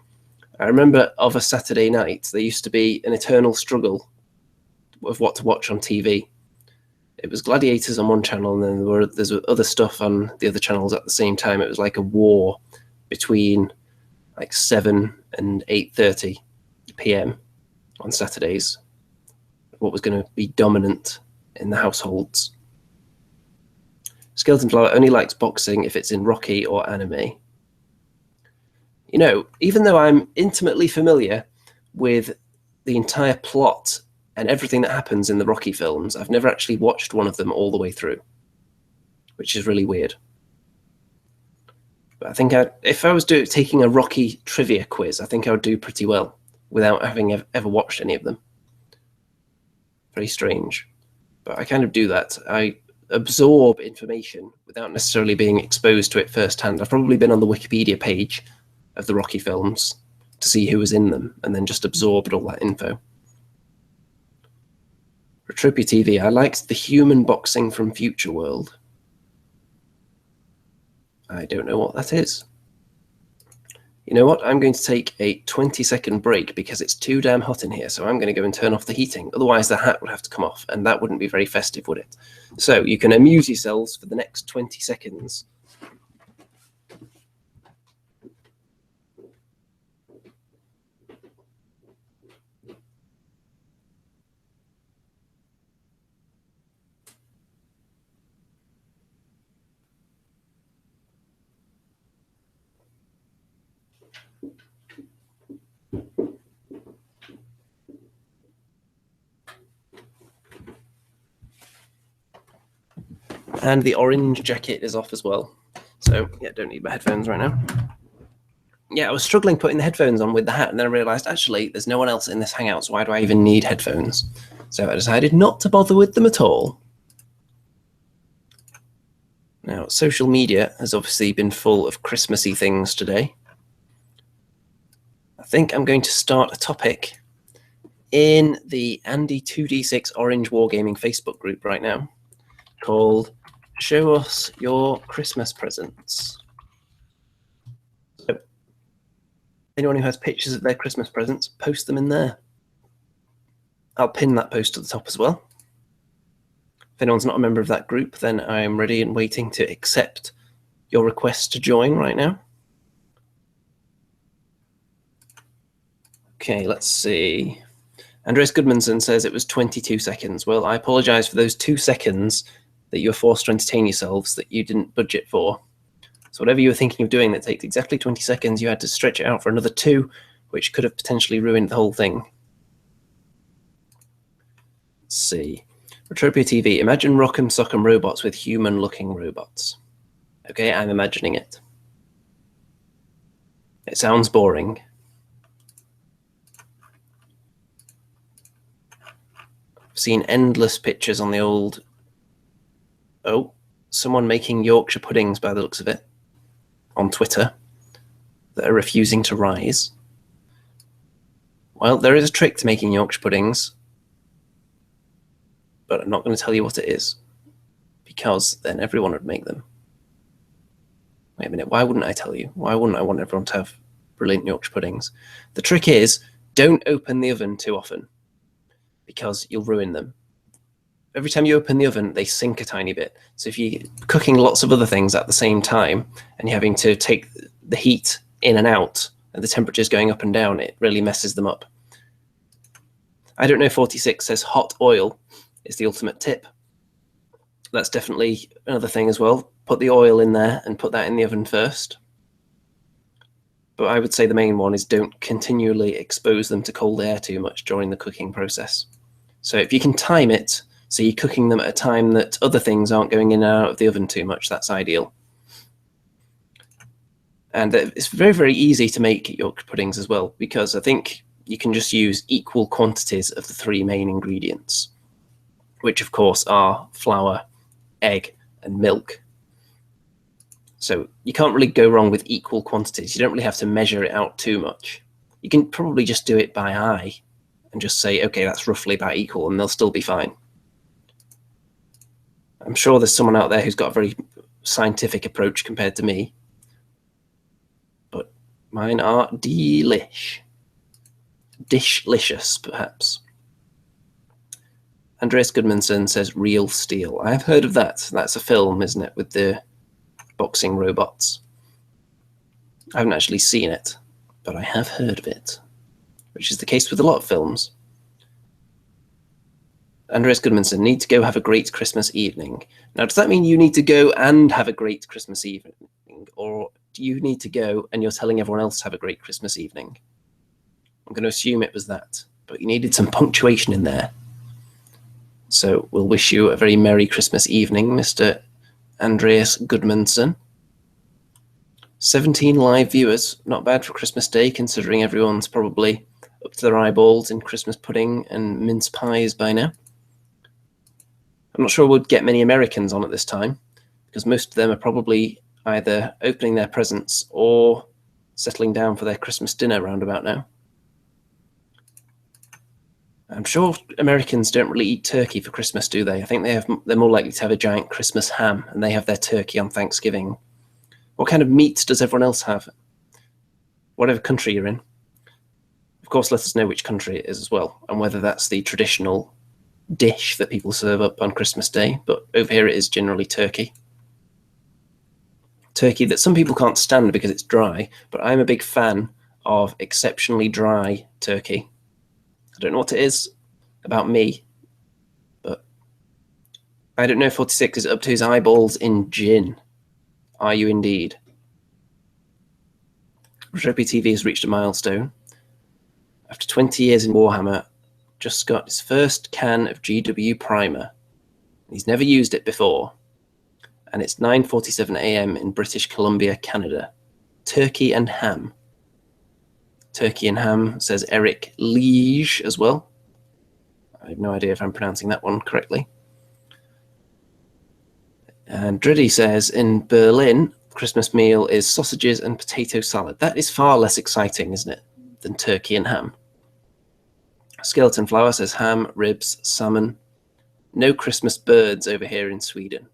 I remember of a Saturday night, there used to be an eternal struggle of what to watch on TV. It was Gladiators on one channel, and then there's other stuff on the other channels at the same time. It was like a war between like 7 and 8:30 p.m. on Saturdays. What was going to be dominant in the households. Skeleton Flower only likes boxing if it's in Rocky or anime. You know, even though I'm intimately familiar with the entire plot and everything that happens in the Rocky films, I've never actually watched one of them all the way through, which is really weird. But I think if I was taking a Rocky trivia quiz, I think I would do pretty well without having ever watched any of them. Very strange. But I kind of do that. I absorb information without necessarily being exposed to it firsthand. I've probably been on the Wikipedia page of the Rocky films to see who was in them and then just absorbed all that info. Retropia TV, I liked the human boxing from Future World. I don't know what that is. You know what? I'm going to take a 20-second break because it's too damn hot in here, so I'm going to go and turn off the heating. Otherwise, the hat would have to come off, and that wouldn't be very festive, would it? So you can amuse yourselves for the next 20 seconds. And the orange jacket is off as well. So, yeah, don't need my headphones right now. Yeah, I was struggling putting the headphones on with the hat, and then I realised, actually, there's no one else in this hangout, so why do I even need headphones? So I decided not to bother with them at all. Now, social media has obviously been full of Christmassy things today. I think I'm going to start a topic in the Andy 2D6 Orange Wargaming Facebook group right now called Show Us Your Christmas Presents. So, anyone who has pictures of their Christmas presents, post them in there. I'll pin that post to the top as well. If anyone's not a member of that group, then I'm ready and waiting to accept your request to join right now. Okay, let's see. Andreas Goodmanson says it was 22 seconds. Well, I apologise for those 2 seconds that you were forced to entertain yourselves that you didn't budget for. So whatever you were thinking of doing that takes exactly 20 seconds, you had to stretch it out for another 2, which could have potentially ruined the whole thing. Let's see. Retropia TV. Imagine Rock'em Sock'em robots with human-looking robots. Okay, I'm imagining it. It sounds boring. I've seen endless pictures on the old... Oh, someone making Yorkshire puddings by the looks of it on Twitter that are refusing to rise. Well, there is a trick to making Yorkshire puddings, but I'm not going to tell you what it is, because then everyone would make them. Wait a minute, why wouldn't I tell you? Why wouldn't I want everyone to have brilliant Yorkshire puddings? The trick is, don't open the oven too often, because you'll ruin them. Every time you open the oven, they sink a tiny bit. So if you're cooking lots of other things at the same time, and you're having to take the heat in and out, and the temperature's going up and down, it really messes them up. I don't know, 46 says hot oil is the ultimate tip. That's definitely another thing as well. Put the oil in there and put that in the oven first. But I would say the main one is don't continually expose them to cold air too much during the cooking process. So if you can time it, so you're cooking them at a time that other things aren't going in and out of the oven too much, that's ideal. And it's very, very easy to make Yorkshire puddings as well, because I think you can just use equal quantities of the 3 main ingredients, which of course are flour, egg, and milk. So you can't really go wrong with equal quantities. You don't really have to measure it out too much. You can probably just do it by eye and just say, okay, that's roughly about equal, and they'll still be fine. I'm sure there's someone out there who's got a very scientific approach compared to me, but mine are delish. Dishlicious, perhaps. Andreas Goodmanson says Real Steel. I've heard of that. That's a film, isn't it, with the boxing robots? I haven't actually seen it, but I have heard of it, which is the case with a lot of films. Andreas Goodmanson, need to go have a great Christmas evening. Now, does that mean you need to go and have a great Christmas evening? Or do you need to go and you're telling everyone else to have a great Christmas evening? I'm going to assume it was that, but you needed some punctuation in there. So we'll wish you a very Merry Christmas evening, Mr. Andreas Goodmanson. 17 live viewers, not bad for Christmas Day, considering everyone's probably up to their eyeballs in Christmas pudding and mince pies by now. I'm not sure we'll get many Americans on at this time, because most of them are probably either opening their presents or settling down for their Christmas dinner round about now. I'm sure Americans don't really eat turkey for Christmas, do they? I think they're more likely to have a giant Christmas ham, and they have their turkey on Thanksgiving. What kind of meat does everyone else have? Whatever country you're in. Of course, let us know which country it is as well, and whether that's the traditional dish that people serve up on Christmas Day. But over here it is generally turkey. Turkey that some people can't stand because it's dry, but I'm a big fan of exceptionally dry turkey. I don't know what it is about me, but I don't know if 46 is up to his eyeballs in gin. Are you indeed? Retropy TV has reached a milestone. After 20 years in Warhammer, just got his first can of GW Primer. He's never used it before. And it's 9:47 a.m. in British Columbia, Canada. Turkey and ham. Turkey and ham, says Eric Liege as well. I have no idea if I'm pronouncing that one correctly. And Driddy says, in Berlin, Christmas meal is sausages and potato salad. That is far less exciting, isn't it, than turkey and ham. Skeleton Flower says ham, ribs, salmon. No Christmas birds over here in Sweden.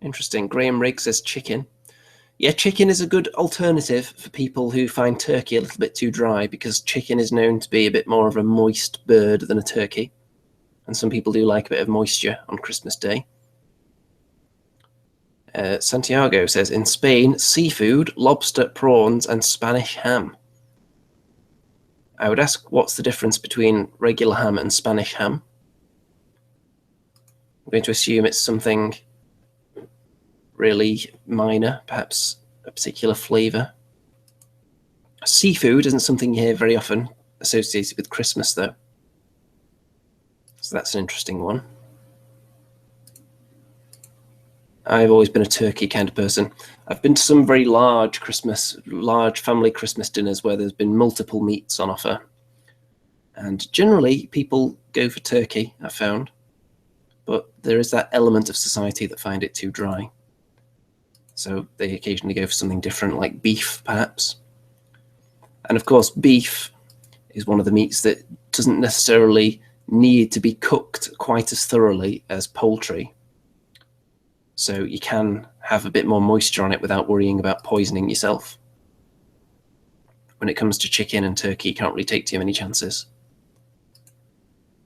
Interesting. Graham Riggs says chicken. Yeah, chicken is a good alternative for people who find turkey a little bit too dry, because chicken is known to be a bit more of a moist bird than a turkey. And some people do like a bit of moisture on Christmas Day. Santiago says, in Spain, seafood, lobster, prawns, and Spanish ham. I would ask, what's the difference between regular ham and Spanish ham? I'm going to assume it's something really minor, perhaps a particular flavour. Seafood isn't something you hear very often associated with Christmas, though. So that's an interesting one. I've always been a turkey kind of person. I've been to some very large family Christmas dinners where there's been multiple meats on offer. And generally, people go for turkey, I've found. But there is that element of society that find it too dry. So they occasionally go for something different, like beef, perhaps. And of course, beef is one of the meats that doesn't necessarily need to be cooked quite as thoroughly as poultry. So you can have a bit more moisture on it without worrying about poisoning yourself. When it comes to chicken and turkey, you can't really take too many chances.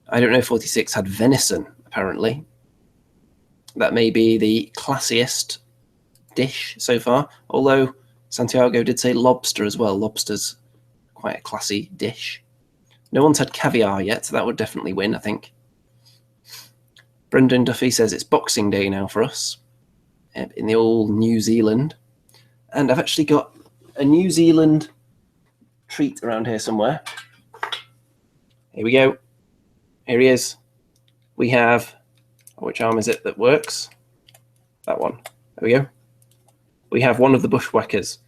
I don't know if 46 had venison, apparently. That may be the classiest dish so far, although Santiago did say lobster as well. Lobster's quite a classy dish. No one's had caviar yet, so that would definitely win, I think. Brendan Duffy says it's Boxing Day now for us in the old New Zealand. And I've actually got a New Zealand treat around here somewhere. Here we go. Here he is. We have, which arm is it that works? That one. There we go. We have one of the Bushwhackers,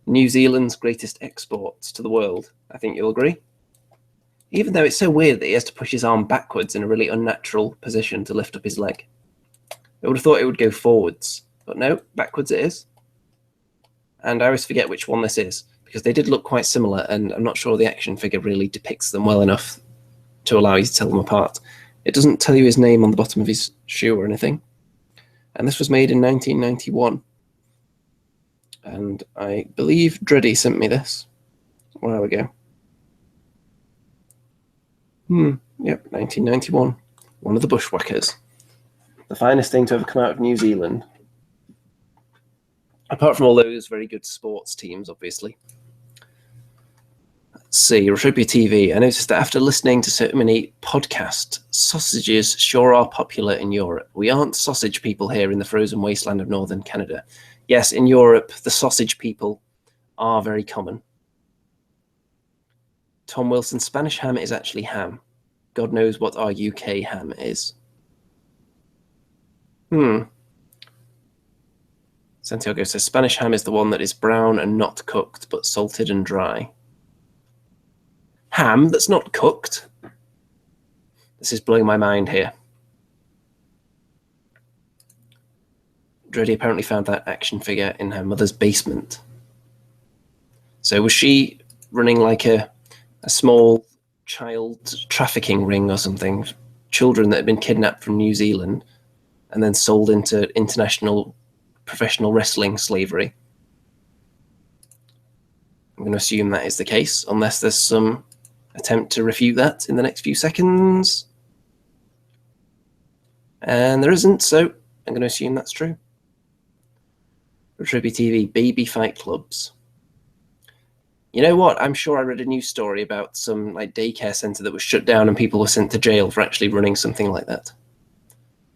New Zealand's greatest exports to the world. I think you'll agree. Even though it's so weird that he has to push his arm backwards in a really unnatural position to lift up his leg. I would have thought it would go forwards, but no, backwards it is. And I always forget which one this is, because they did look quite similar, and I'm not sure the action figure really depicts them well enough to allow you to tell them apart. It doesn't tell you his name on the bottom of his shoe or anything. And this was made in 1991. And I believe Dreddy sent me this a while ago. Yep, 1991. One of the Bushwhackers. The finest thing to ever come out of New Zealand. Apart from all those very good sports teams, obviously. Let's see, Retropia TV. I noticed that after listening to so many podcasts, sausages sure are popular in Europe. We aren't sausage people here in the frozen wasteland of northern Canada. Yes, in Europe, the sausage people are very common. Tom Wilson, Spanish ham is actually ham. God knows what our UK ham is. Santiago says Spanish ham is the one that is brown and not cooked, but salted and dry. Ham that's not cooked? This is blowing my mind here. Dreddy apparently found that action figure in her mother's basement. So was she running like a a small child trafficking ring or something, children that had been kidnapped from New Zealand and then sold into international professional wrestling slavery. I'm going to assume that is the case, unless there's some attempt to refute that in the next few seconds. And there isn't, so I'm going to assume that's true. Trippy TV, baby fight clubs. You know what? I'm sure I read a news story about some like daycare center that was shut down and people were sent to jail for actually running something like that.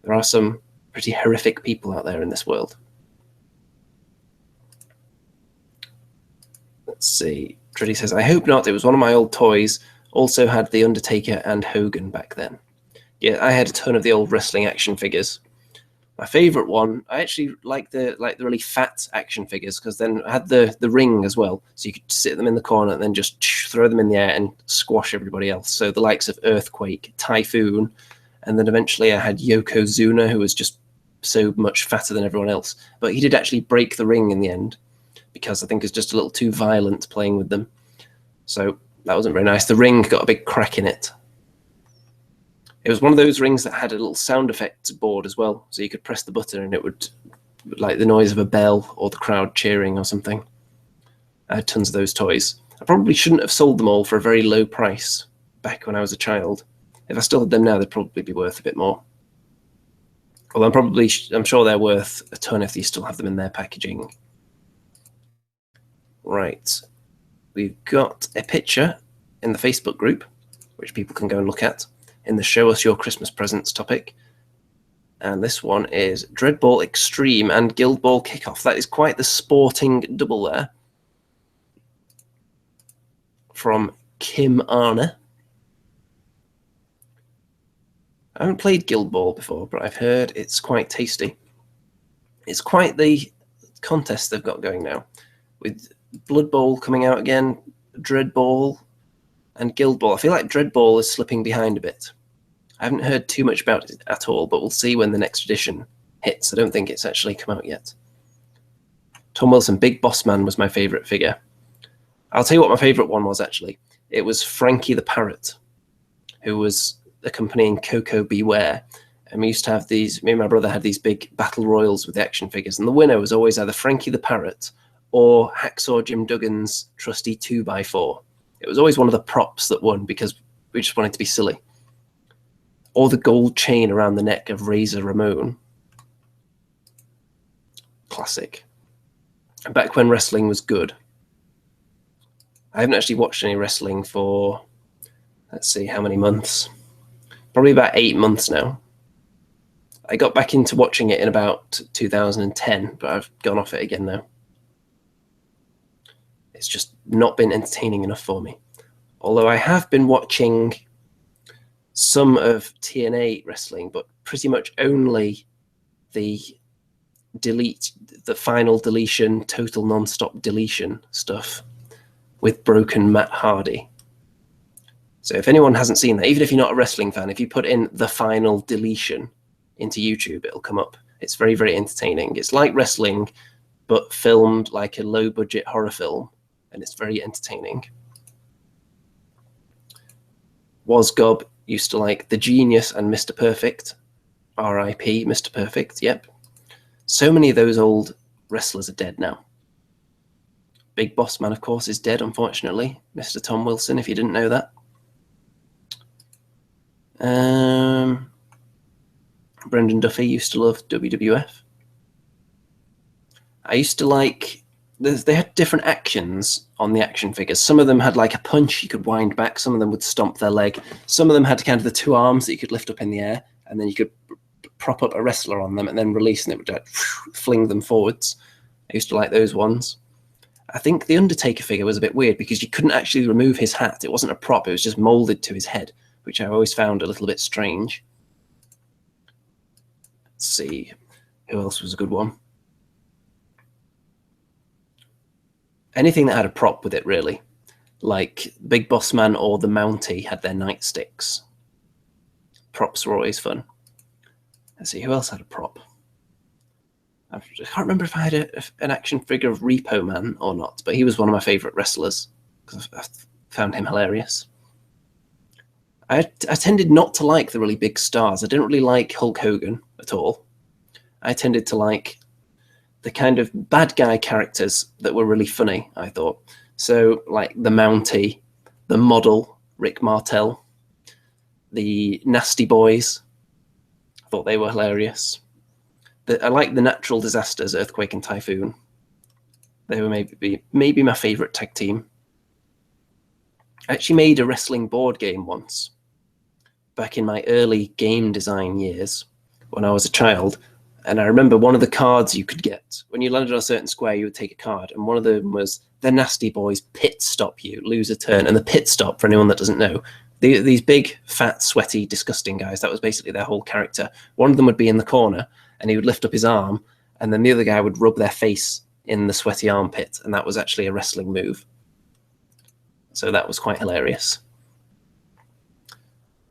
There are some pretty horrific people out there in this world. Let's see. Triddy says, I hope not. It was one of my old toys. Also had The Undertaker and Hogan back then. Yeah, I had a ton of the old wrestling action figures. My favorite one, I actually like the really fat action figures because then I had the ring as well, so you could sit them in the corner and then just throw them in the air and squash everybody else. So the likes of Earthquake, Typhoon, and then eventually I had Yokozuna, who was just so much fatter than everyone else. But he did actually break the ring in the end because I think it's just a little too violent playing with them. So that wasn't very nice. The ring got a big crack in it. It was one of those rings that had a little sound effects board as well, so you could press the button and it would, like the noise of a bell or the crowd cheering or something. I had tons of those toys. I probably shouldn't have sold them all for a very low price back when I was a child. If I still had them now, they'd probably be worth a bit more. Although I'm sure they're worth a ton if you still have them in their packaging. Right. We've got a picture in the Facebook group, which people can go and look at, in the Show Us Your Christmas Presents topic. And this one is Dreadball Extreme and Guild Ball Kickoff. That is quite the sporting double there. From Kim Arner. I haven't played Guild Ball before, but I've heard it's quite tasty. It's quite the contest they've got going now, with Blood Bowl coming out again, Dread Ball, and Guild Ball. I feel like Dread Ball is slipping behind a bit. I haven't heard too much about it at all, but we'll see when the next edition hits. I don't think it's actually come out yet. Tom Wilson, Big Boss Man was my favourite figure. I'll tell you what my favourite one was, actually. It was Frankie the Parrot, who was accompanying Coco Beware. And we used to have these, me and my brother had these big battle royals with the action figures, and the winner was always either Frankie the Parrot or Hacksaw Jim Duggan's trusty 2x4. It was always one of the props that won because we just wanted to be silly. Or the gold chain around the neck of Razor Ramon. Classic. Back when wrestling was good. I haven't actually watched any wrestling for, let's see, how many months? Probably about 8 months now. I got back into watching it in about 2010, but I've gone off it again now. It's just not been entertaining enough for me. Although I have been watching some of TNA wrestling, but pretty much only the final deletion, total non-stop deletion stuff with broken Matt Hardy. So if anyone hasn't seen that, even if you're not a wrestling fan, if you put in the final deletion into YouTube, it'll come up. It's very, very entertaining. It's like wrestling, but filmed like a low-budget horror film, and it's very entertaining. Wasgob used to like The Genius and Mr. Perfect. R.I.P. Mr. Perfect, yep. So many of those old wrestlers are dead now. Big Boss Man, of course, is dead, unfortunately. Mr. Tom Wilson, if you didn't know that. Brendan Duffy used to love WWF. I used to like... They had different actions on the action figures. Some of them had like a punch you could wind back. Some of them would stomp their leg. Some of them had kind of the two arms that you could lift up in the air, and then you could prop up a wrestler on them and then release, and it would like, fling them forwards. I used to like those ones. I think the Undertaker figure was a bit weird because you couldn't actually remove his hat. It wasn't a prop. It was just molded to his head, which I always found a little bit strange. Let's see. Who else was a good one? Anything that had a prop with it, really. Like Big Boss Man or the Mountie had their nightsticks. Props were always fun. Let's see, who else had a prop? I can't remember if I had an action figure of Repo Man or not, but he was one of my favourite wrestlers. Because I found him hilarious. I tended not to like the really big stars. I didn't really like Hulk Hogan at all. I tended to like the kind of bad guy characters that were really funny, I thought. So, like the Mountie, the Model, Rick Martel, the Nasty Boys. I thought they were hilarious. I like the Natural Disasters, Earthquake and Typhoon. They were maybe my favourite tag team. I actually made a wrestling board game once, back in my early game design years when I was a child. And I remember one of the cards you could get, when you landed on a certain square, you would take a card. And one of them was the Nasty Boys pit stop you, lose a turn. And the pit stop, for anyone that doesn't know, these big, fat, sweaty, disgusting guys, that was basically their whole character. One of them would be in the corner and he would lift up his arm, and then the other guy would rub their face in the sweaty armpit. And that was actually a wrestling move. So that was quite hilarious.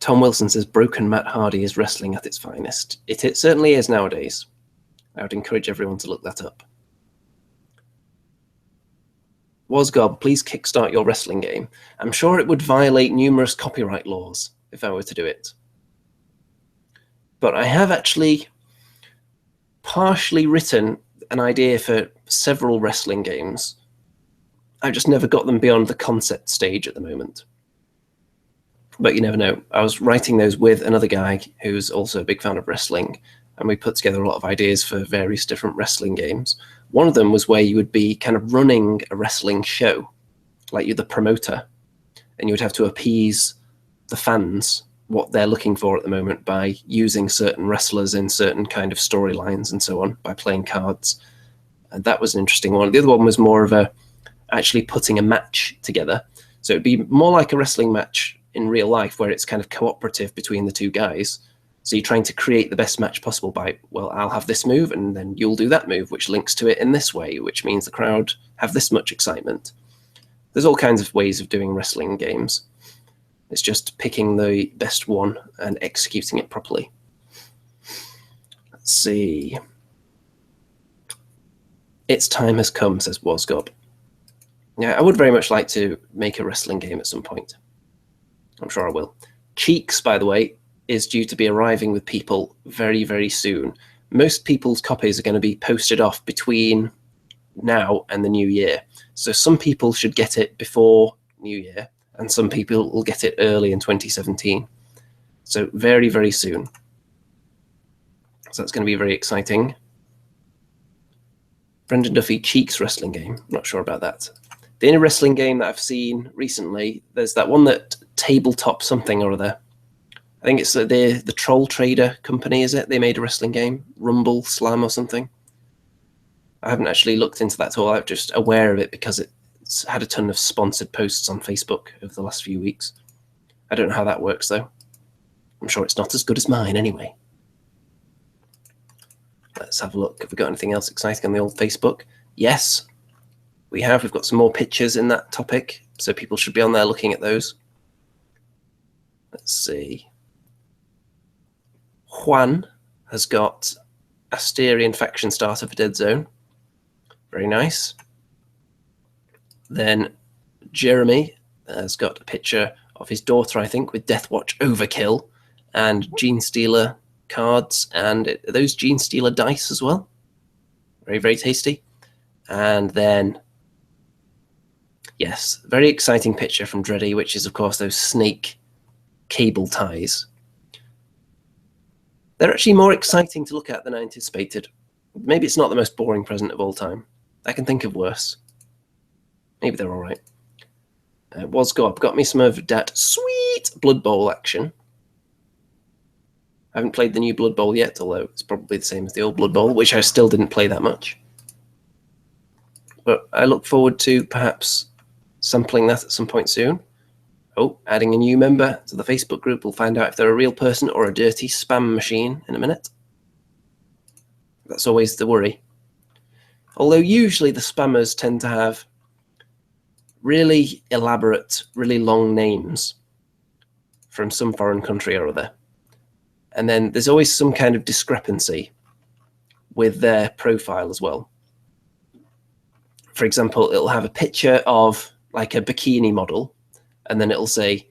Tom Wilson says, broken Matt Hardy is wrestling at its finest. It certainly is nowadays. I would encourage everyone to look that up. Wasgob, please kickstart your wrestling game. I'm sure it would violate numerous copyright laws if I were to do it. But I have actually partially written an idea for several wrestling games. I've just never got them beyond the concept stage at the moment. But you never know. I was writing those with another guy who's also a big fan of wrestling, and we put together a lot of ideas for various different wrestling games. One of them was where you would be kind of running a wrestling show, like you're the promoter, and you would have to appease the fans what they're looking for at the moment by using certain wrestlers in certain kind of storylines and so on, by playing cards. And that was an interesting one. The other one was more of actually putting a match together. So it'd be more like a wrestling match in real life, where it's kind of cooperative between the two guys. So you're trying to create the best match possible by, well, I'll have this move and then you'll do that move, which links to it in this way, which means the crowd have this much excitement. There's all kinds of ways of doing wrestling games. It's just picking the best one and executing it properly. Let's see. Its time has come, says Wasgob. Yeah, I would very much like to make a wrestling game at some point. I'm sure I will. Cheeks, by the way, is due to be arriving with people very, very soon. Most people's copies are going to be posted off between now and the new year. So some people should get it before New Year, and some people will get it early in 2017. So very, very soon. So that's going to be very exciting. Brendan Duffy, Cheeks wrestling game. Not sure about that. The only wrestling game that I've seen recently, there's that one that Tabletop something or other. I think it's the Troll Trader company, is it? They made a wrestling game, Rumble Slam or something. I haven't actually looked into that at all. I'm just aware of it because it's had a ton of sponsored posts on Facebook over the last few weeks. I don't know how that works, though. I'm sure it's not as good as mine anyway. Let's have a look. Have we got anything else exciting on the old Facebook? Yes, we have. We've got some more pictures in that topic, so people should be on there looking at those. Let's see. Juan has got Asterian faction starter for Dead Zone. Very nice. Then Jeremy has got a picture of his daughter, I think, with Deathwatch Overkill and Gene Stealer cards, and those Gene Stealer dice as well. Very, very tasty. And then, yes, very exciting picture from Dreddy, which is, of course, those snake cable ties. They're actually more exciting to look at than I anticipated. Maybe it's not the most boring present of all time. I can think of worse. Maybe they're all right. Wasgob got me some of that sweet Blood Bowl action. I haven't played the new Blood Bowl yet, although it's probably the same as the old Blood Bowl, which I still didn't play that much. But I look forward to perhaps sampling that at some point soon. Oh, adding a new member to the Facebook group. We'll find out if they're a real person or a dirty spam machine in a minute. That's always the worry. Although usually the spammers tend to have really elaborate, really long names from some foreign country or other. And then there's always some kind of discrepancy with their profile as well. For example, it'll have a picture of like a bikini model, and then it'll say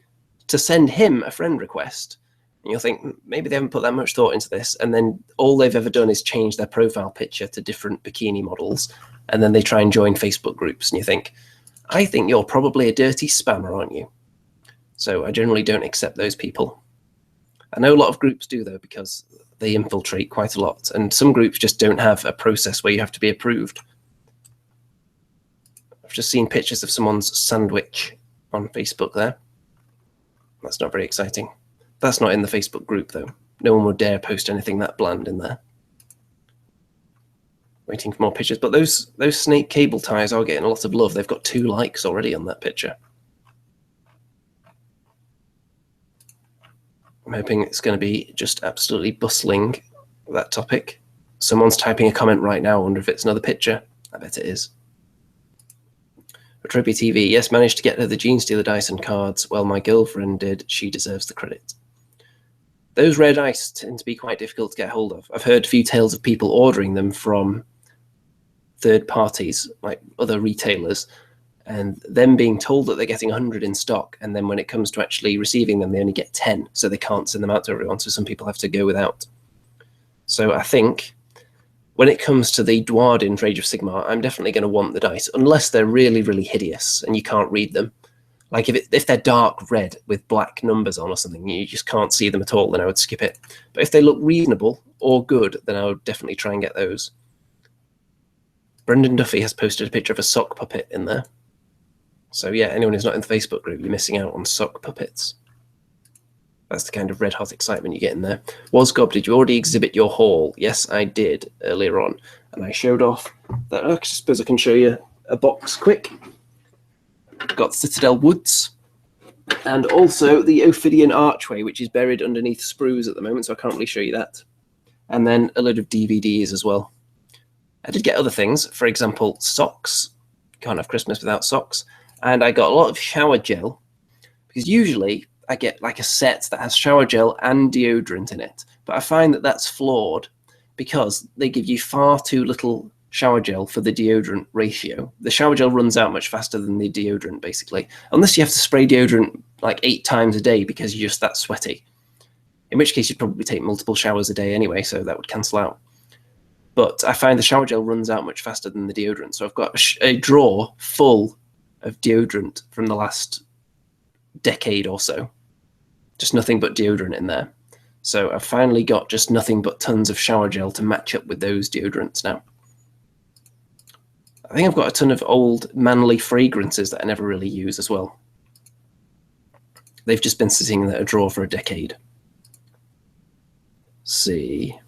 to send him a friend request. And you'll think, maybe they haven't put that much thought into this. And then all they've ever done is change their profile picture to different bikini models. And then they try and join Facebook groups. And you think, I think you're probably a dirty spammer, aren't you? So I generally don't accept those people. I know a lot of groups do, though, because they infiltrate quite a lot. And some groups just don't have a process where you have to be approved. I've just seen pictures of someone's sandwich on Facebook there. That's not very exciting. That's not in the Facebook group, though. No one would dare post anything that bland in there. Waiting for more pictures. But those snake cable ties are getting a lot of love. They've got 2 likes already on that picture. I'm hoping it's going to be just absolutely bustling, that topic. Someone's typing a comment right now. I wonder if it's another picture. I bet it is. Retropia TV. Yes, managed to get her the Gene Stealer dice and cards. Well, my girlfriend did. She deserves the credit. Those rare dice tend to be quite difficult to get hold of. I've heard a few tales of people ordering them from third parties, like other retailers, and them being told that they're getting 100 in stock, and then when it comes to actually receiving them, they only get 10, so they can't send them out to everyone, so some people have to go without. So I think when it comes to the Dwarden for Age of Sigmar, I'm definitely going to want the dice, unless they're really, really hideous and you can't read them. Like if they're dark red with black numbers on or something, you just can't see them at all, then I would skip it. But if they look reasonable or good, then I would definitely try and get those. Brendan Duffy has posted a picture of a sock puppet in there. So yeah, anyone who's not in the Facebook group, you're missing out on sock puppets. That's the kind of red-hot excitement you get in there. Wasgob, did you already exhibit your haul? Yes, I did earlier on. And I showed off that. I suppose I can show you a box quick. Got Citadel Woods. And also the Ophidian Archway, which is buried underneath sprues at the moment, so I can't really show you that. And then a load of DVDs as well. I did get other things. For example, socks. Can't have Christmas without socks. And I got a lot of shower gel. Because usually I get like a set that has shower gel and deodorant in it. But I find that that's flawed because they give you far too little shower gel for the deodorant ratio. The shower gel runs out much faster than the deodorant, basically. Unless you have to spray deodorant like 8 times a day because you're just that sweaty. In which case you'd probably take multiple showers a day anyway, so that would cancel out. But I find the shower gel runs out much faster than the deodorant. So I've got a drawer full of deodorant from the last decade or so. Just nothing but deodorant in there. So I've finally got just nothing but tons of shower gel to match up with those deodorants now. I think I've got a ton of old manly fragrances that I never really use as well. They've just been sitting in a drawer for a decade. Let's see.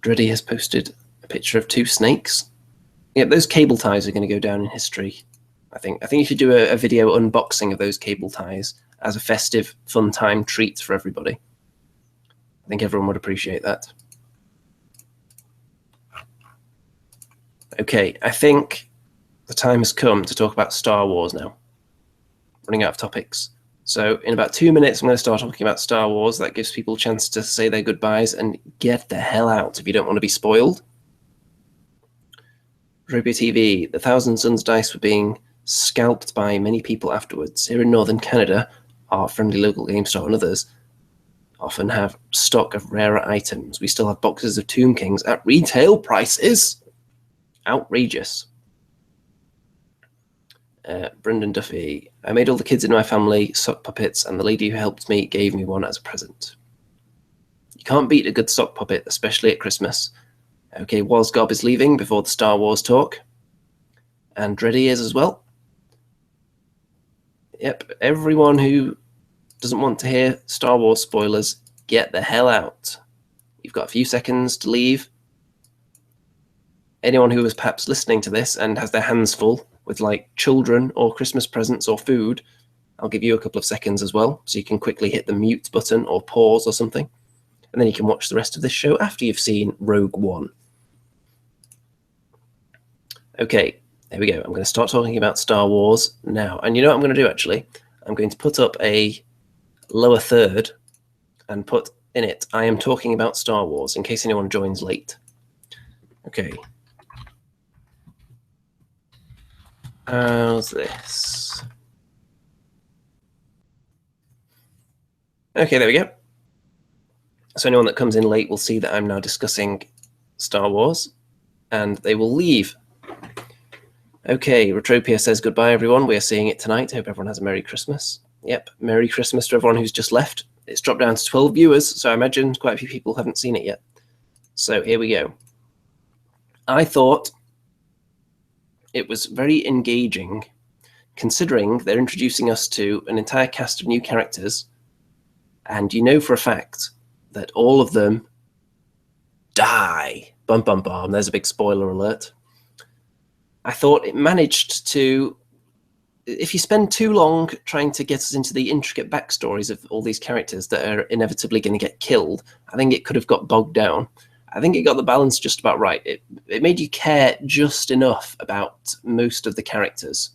Dreddy has posted a picture of 2 snakes. Yeah, those cable ties are going to go down in history, I think. I think you should do a video unboxing of those cable ties as a festive, fun time treat for everybody. I think everyone would appreciate that. Okay, I think the time has come to talk about Star Wars now. Running out of topics. So in about 2 minutes, I'm going to start talking about Star Wars. That gives people a chance to say their goodbyes and get the hell out if you don't want to be spoiled. Robia TV, the Thousand Suns dice were being scalped by many people afterwards. Here in northern Canada, our friendly local game store and others often have stock of rarer items. We still have boxes of Tomb Kings at retail prices. Outrageous. Brendan Duffy, I made all the kids in my family sock puppets, and the lady who helped me gave me one as a present. You can't beat a good sock puppet, especially at Christmas. Okay, Wasgob is leaving before the Star Wars talk. And Dreddy is as well. Yep, everyone who doesn't want to hear Star Wars spoilers, get the hell out. You've got a few seconds to leave. Anyone who is perhaps listening to this and has their hands full with like children or Christmas presents or food, I'll give you a couple of seconds as well, so you can quickly hit the mute button or pause or something. And then you can watch the rest of this show after you've seen Rogue One. Okay, there we go. I'm going to start talking about Star Wars now. And you know what I'm going to do, actually? I'm going to put up a lower third and put in it, I am talking about Star Wars, in case anyone joins late. Okay. How's this? Okay, there we go. So anyone that comes in late will see that I'm now discussing Star Wars, and they will leave. Okay, Retropia says goodbye, everyone. We are seeing it tonight. Hope everyone has a Merry Christmas. Yep, Merry Christmas to everyone who's just left. It's dropped down to 12 viewers, so I imagine quite a few people haven't seen it yet. So here we go. I thought it was very engaging, considering they're introducing us to an entire cast of new characters, and you know for a fact that all of them die. Bum, bum, bum. There's a big spoiler alert. I thought it managed to, if you spend too long trying to get us into the intricate backstories of all these characters that are inevitably going to get killed, I think it could have got bogged down. I think it got the balance just about right. It made you care just enough about most of the characters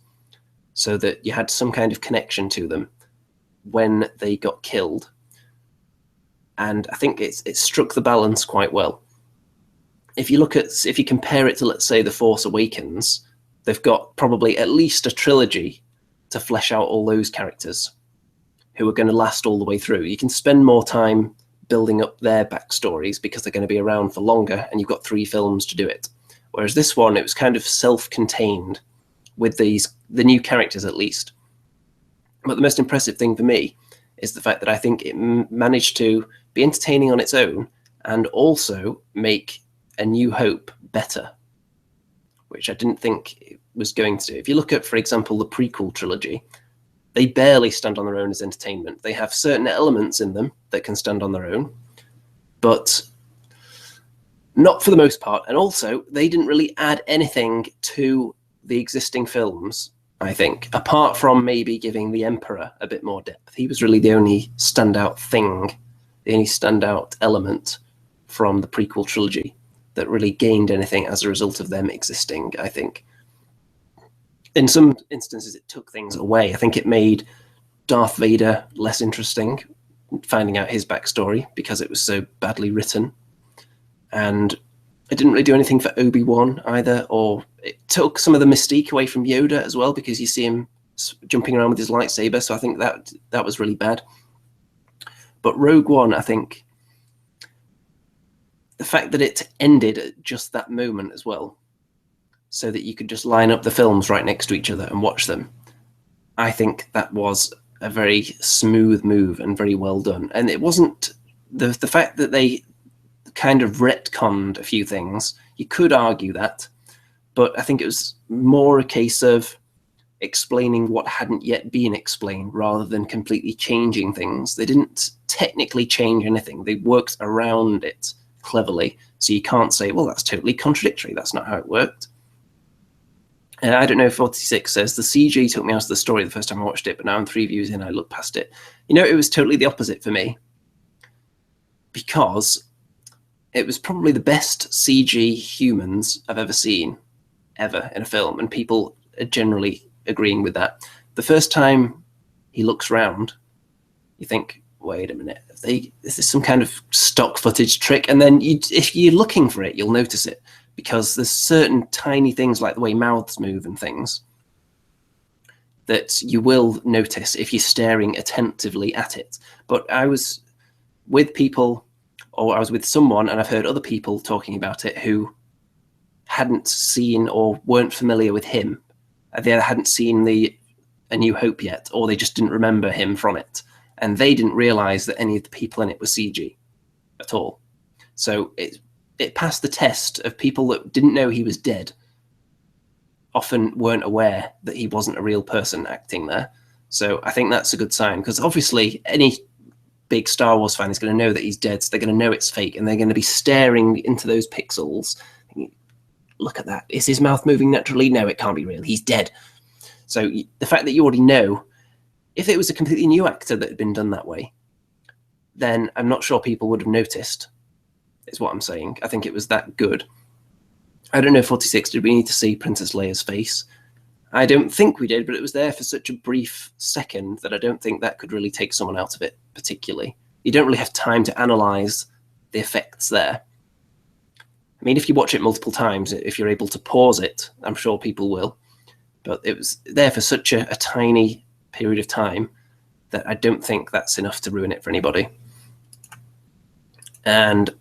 so that you had some kind of connection to them when they got killed. And I think it struck the balance quite well. If you compare it to, let's say, The Force Awakens, they've got probably at least a trilogy to flesh out all those characters who are going to last all the way through. You can spend more time building up their backstories because they're going to be around for longer, and you've got 3 films to do it. Whereas this one, it was kind of self-contained with the new characters at least. But the most impressive thing for me is the fact that I think it managed to be entertaining on its own and also make A New Hope better, which I didn't think it was going to do. If you look at, for example, the prequel trilogy, they barely stand on their own as entertainment. They have certain elements in them that can stand on their own, but not for the most part. And also, they didn't really add anything to the existing films, I think, apart from maybe giving the Emperor a bit more depth. He was really the only standout thing, the only standout element from the prequel trilogy that really gained anything as a result of them existing, I think. In some instances, it took things away. I think it made Darth Vader less interesting, finding out his backstory, because it was so badly written. And it didn't really do anything for Obi-Wan either, or it took some of the mystique away from Yoda as well, because you see him jumping around with his lightsaber, so I think that was really bad. But Rogue One, I think, the fact that it ended at just that moment as well, so that you could just line up the films right next to each other and watch them, I think that was a very smooth move and very well done. And it wasn't the fact that they kind of retconned a few things, you could argue that, but I think it was more a case of explaining what hadn't yet been explained rather than completely changing things. They didn't technically change anything. They worked around it cleverly. So you can't say, well, that's totally contradictory. That's not how it worked. I don't know if 46 says, the CG took me out of the story the first time I watched it, but now I'm 3 views in, I look past it. You know, it was totally the opposite for me, because it was probably the best CG humans I've ever seen, ever, in a film, and people are generally agreeing with that. The first time he looks round, you think, wait a minute, is this some kind of stock footage trick? And then if you're looking for it, you'll notice it, because there's certain tiny things like the way mouths move and things that you will notice if you're staring attentively at it. But I was with people, or I was with someone, and I've heard other people talking about it who hadn't seen or weren't familiar with him. They hadn't seen A New Hope yet, or they just didn't remember him from it. And they didn't realize that any of the people in it were CG at all. So it passed the test of people that didn't know he was dead, often weren't aware that he wasn't a real person acting there. So I think that's a good sign, because obviously any big Star Wars fan is going to know that he's dead, so they're going to know it's fake, and they're going to be staring into those pixels. Look at that. Is his mouth moving naturally? No, it can't be real. He's dead. So the fact that you already know, if it was a completely new actor that had been done that way, then I'm not sure people would have noticed, is what I'm saying. I think it was that good. I don't know, 46, did we need to see Princess Leia's face? I don't think we did, but it was there for such a brief second that I don't think that could really take someone out of it particularly. You don't really have time to analyze the effects there. I mean, if you watch it multiple times, if you're able to pause it, I'm sure people will. But it was there for such a tiny period of time that I don't think that's enough to ruin it for anybody. And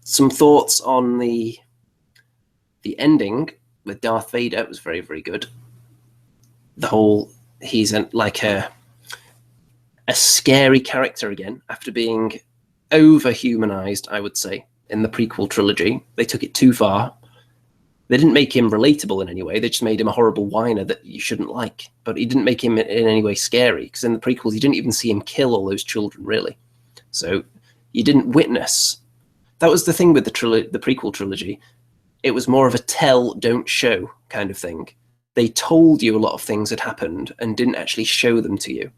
some thoughts on the ending with Darth Vader was very, very good. The whole, he's like a scary character again after being over-humanized, I would say, in the prequel trilogy. They took it too far. They didn't make him relatable in any way. They just made him a horrible whiner that you shouldn't like. But he didn't make him in any way scary, because in the prequels, you didn't even see him kill all those children, really. So you didn't witness. That was the thing with the prequel trilogy. It was more of a tell, don't show kind of thing. They told you a lot of things had happened and didn't actually show them to you.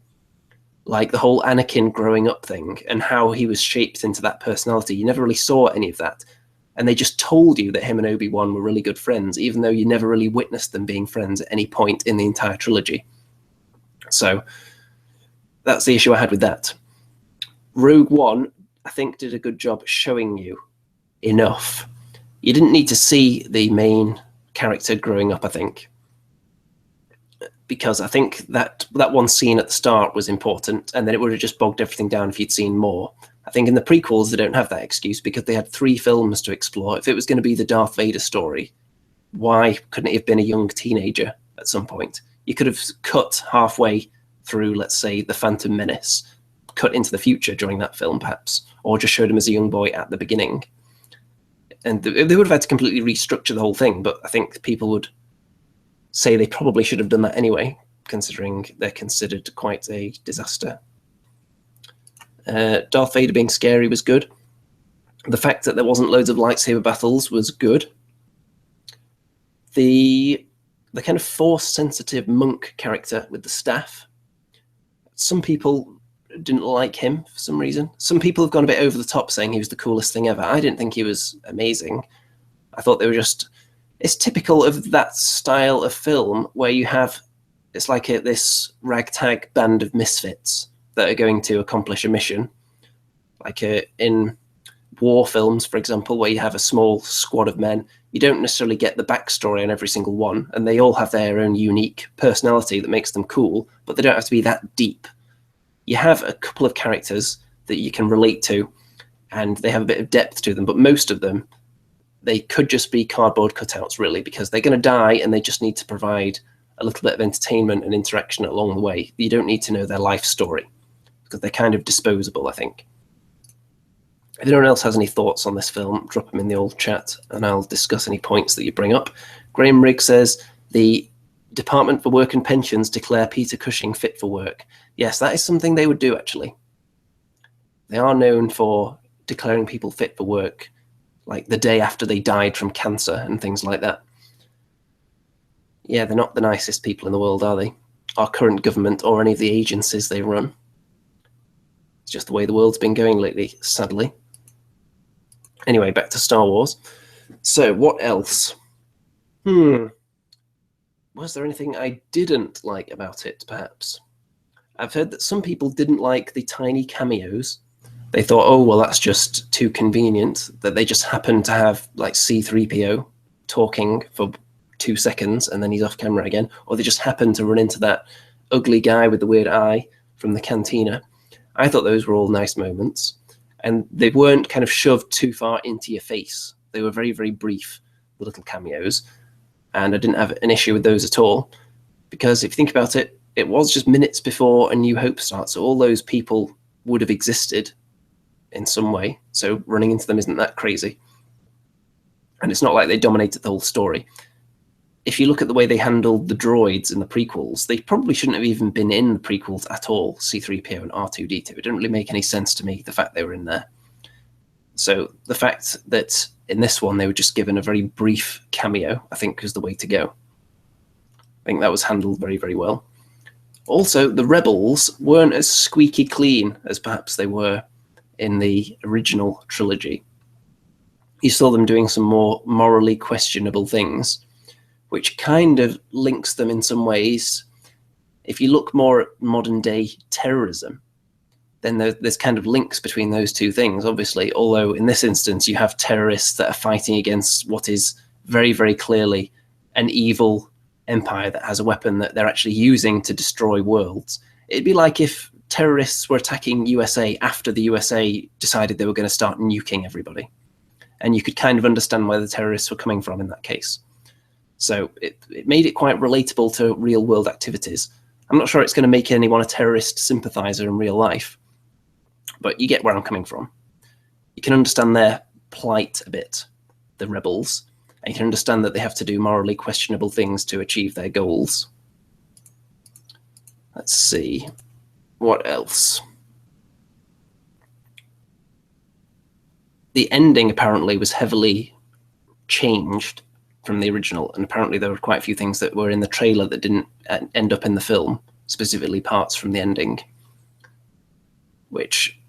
Like the whole Anakin growing up thing and how he was shaped into that personality. You never really saw any of that. And they just told you that him and Obi-Wan were really good friends, even though you never really witnessed them being friends at any point in the entire trilogy. So that's the issue I had with that. Rogue One, I think, did a good job showing you enough. You didn't need to see the main character growing up, I think, because I think that one scene at the start was important, and then it would have just bogged everything down if you'd seen more. I think in the prequels, they don't have that excuse because they had 3 films to explore. If it was going to be the Darth Vader story, why couldn't it have been a young teenager at some point? You could have cut halfway through, let's say, The Phantom Menace, cut into the future during that film, perhaps, or just showed him as a young boy at the beginning. And they would have had to completely restructure the whole thing, but I think people would say they probably should have done that anyway, considering they're considered quite a disaster. Darth Vader being scary was good. The fact that there wasn't loads of lightsaber battles was good. The kind of Force-sensitive monk character with the staff, some people didn't like him for some reason. Some people have gone a bit over the top saying he was the coolest thing ever. I didn't think he was amazing. I thought they were just... It's typical of that style of film where you have... It's like this ragtag band of misfits that are going to accomplish a mission. Like in war films, for example, where you have a small squad of men. You don't necessarily get the backstory on every single one, and they all have their own unique personality that makes them cool, but they don't have to be that deep. You have a couple of characters that you can relate to, and they have a bit of depth to them, but most of them, they could just be cardboard cutouts, really, because they're going to die, and they just need to provide a little bit of entertainment and interaction along the way. You don't need to know their life story, because they're kind of disposable, I think. If anyone else has any thoughts on this film, drop them in the old chat, and I'll discuss any points that you bring up. Graham Rigg says, the Department for Work and Pensions declare Peter Cushing fit for work. Yes, that is something they would do, actually. They are known for declaring people fit for work, like the day after they died from cancer and things like that. Yeah, they're not the nicest people in the world, are they? Our current government or any of the agencies they run. It's just the way the world's been going lately, sadly. Anyway, back to Star Wars. So, what else? Was there anything I didn't like about it, perhaps? I've heard that some people didn't like the tiny cameos. They thought, oh, well, that's just too convenient, that they just happened to have, like, C-3PO talking for 2 seconds and then he's off camera again, or they just happened to run into that ugly guy with the weird eye from the cantina. I thought those were all nice moments, and they weren't kind of shoved too far into your face. They were very, very brief, the little cameos, and I didn't have an issue with those at all, because if you think about it, it was just minutes before A New Hope starts, so all those people would have existed in some way, so running into them isn't that crazy. And it's not like they dominated the whole story. If you look at the way they handled the droids in the prequels, they probably shouldn't have even been in the prequels at all, C-3PO and R2-D2. It didn't really make any sense to me, the fact they were in there. So the fact that in this one they were just given a very brief cameo, I think, was the way to go. I think that was handled very, very well. Also, the rebels weren't as squeaky clean as perhaps they were in the original trilogy. You saw them doing some more morally questionable things, which kind of links them in some ways. If you look more at modern day terrorism, then there's kind of links between those two things, obviously, although in this instance you have terrorists that are fighting against what is very, very clearly an evil empire that has a weapon that they're actually using to destroy worlds. It'd be like if terrorists were attacking USA after the USA decided they were going to start nuking everybody. And you could kind of understand where the terrorists were coming from in that case. So it made it quite relatable to real world activities. I'm not sure it's going to make anyone a terrorist sympathizer in real life, but you get where I'm coming from. You can understand their plight a bit, the rebels, and you can understand that they have to do morally questionable things to achieve their goals. Let's see. What else? The ending apparently was heavily changed from the original, and apparently there were quite a few things that were in the trailer that didn't end up in the film, specifically parts from the ending, which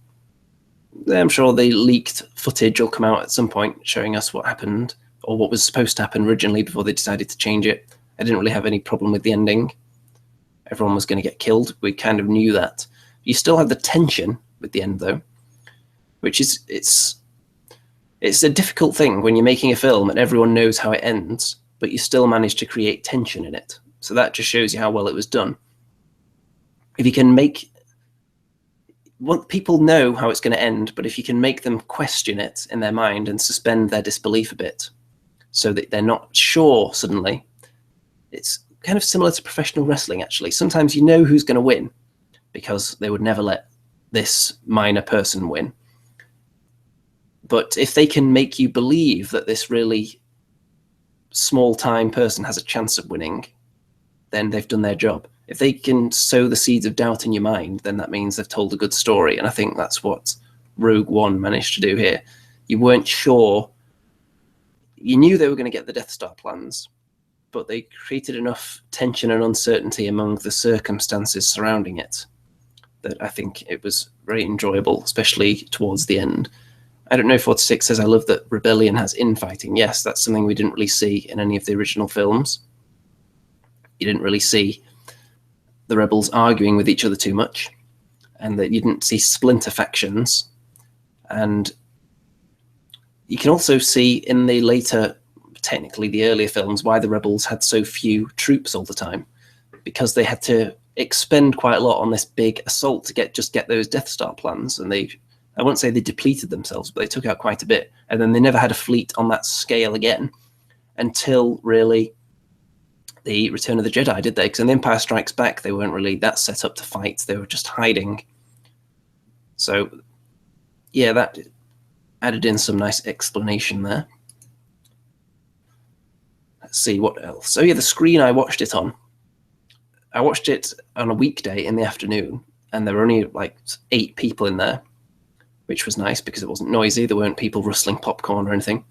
I'm sure the leaked footage will come out at some point showing us what happened, or what was supposed to happen originally before they decided to change it. I didn't really have any problem with the ending. Everyone was going to get killed. We kind of knew that. You still have the tension with the end, though, which is it's a difficult thing when you're making a film and everyone knows how it ends, but you still manage to create tension in it. So that just shows you how well it was done. If you can make people know how it's going to end, but if you can make them question it in their mind and suspend their disbelief a bit so that they're not sure suddenly, it's kind of similar to professional wrestling, actually. Sometimes you know who's going to win because they would never let this minor person win. But if they can make you believe that this really small-time person has a chance of winning, then they've done their job. If they can sow the seeds of doubt in your mind, then that means they've told a good story. And I think that's what Rogue One managed to do here. You weren't sure. You knew they were going to get the Death Star plans, but they created enough tension and uncertainty among the circumstances surrounding it that I think it was very enjoyable, especially towards the end. I don't know if 46 says, I love that Rebellion has infighting. Yes, that's something we didn't really see in any of the original films. You didn't really see the rebels arguing with each other too much, and that you didn't see splinter factions. And you can also see in the later, technically the earlier films, why the rebels had so few troops all the time, because they had to expend quite a lot on this big assault to get those Death Star plans. And I won't say they depleted themselves, but they took out quite a bit. And then they never had a fleet on that scale again until really the Return of the Jedi, did they? Because in The Empire Strikes Back, they weren't really that set up to fight. They were just hiding. So, yeah, that added in some nice explanation there. Let's see, what else? So, yeah, the screen I watched it on. I watched it on a weekday in the afternoon, and there were only like 8 people in there, which was nice because it wasn't noisy. There weren't people rustling popcorn or anything.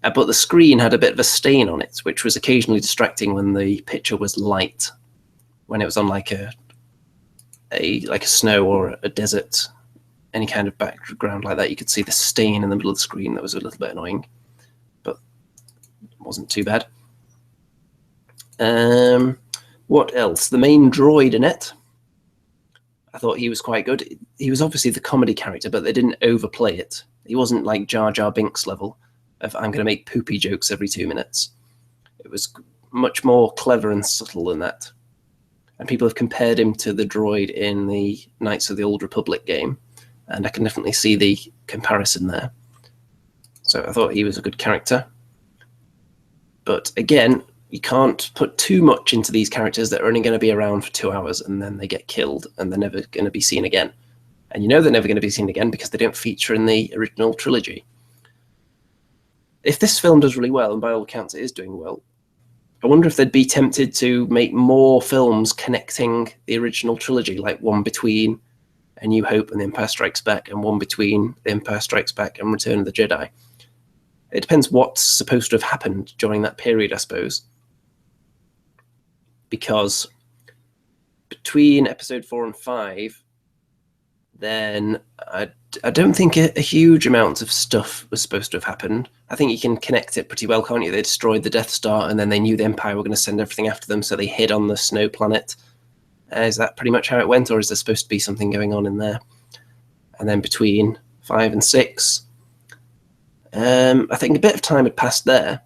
But the screen had a bit of a stain on it, which was occasionally distracting when the picture was light. When it was on like a snow or a desert, any kind of background like that, you could see the stain in the middle of the screen. That was a little bit annoying, but it wasn't too bad. What else? The main droid in it, I thought he was quite good. He was obviously the comedy character, but they didn't overplay it. He wasn't like Jar Jar Binks level of I'm going to make poopy jokes every 2 minutes. It was much more clever and subtle than that. And people have compared him to the droid in the Knights of the Old Republic game, and I can definitely see the comparison there. So I thought he was a good character. But again, you can't put too much into these characters that are only going to be around for 2 hours and then they get killed and they're never going to be seen again. And you know they're never going to be seen again because they don't feature in the original trilogy. If this film does really well, and by all accounts it is doing well, I wonder if they'd be tempted to make more films connecting the original trilogy, like one between A New Hope and The Empire Strikes Back, and one between The Empire Strikes Back and Return of the Jedi. It depends what's supposed to have happened during that period, I suppose. Because between episode 4 and 5, then I don't think a huge amount of stuff was supposed to have happened. I think you can connect it pretty well, can't you? They destroyed the Death Star, and then they knew the Empire were going to send everything after them, so they hid on the snow planet. Is that pretty much how it went, or is there supposed to be something going on in there? And then between 5 and 6, I think a bit of time had passed there,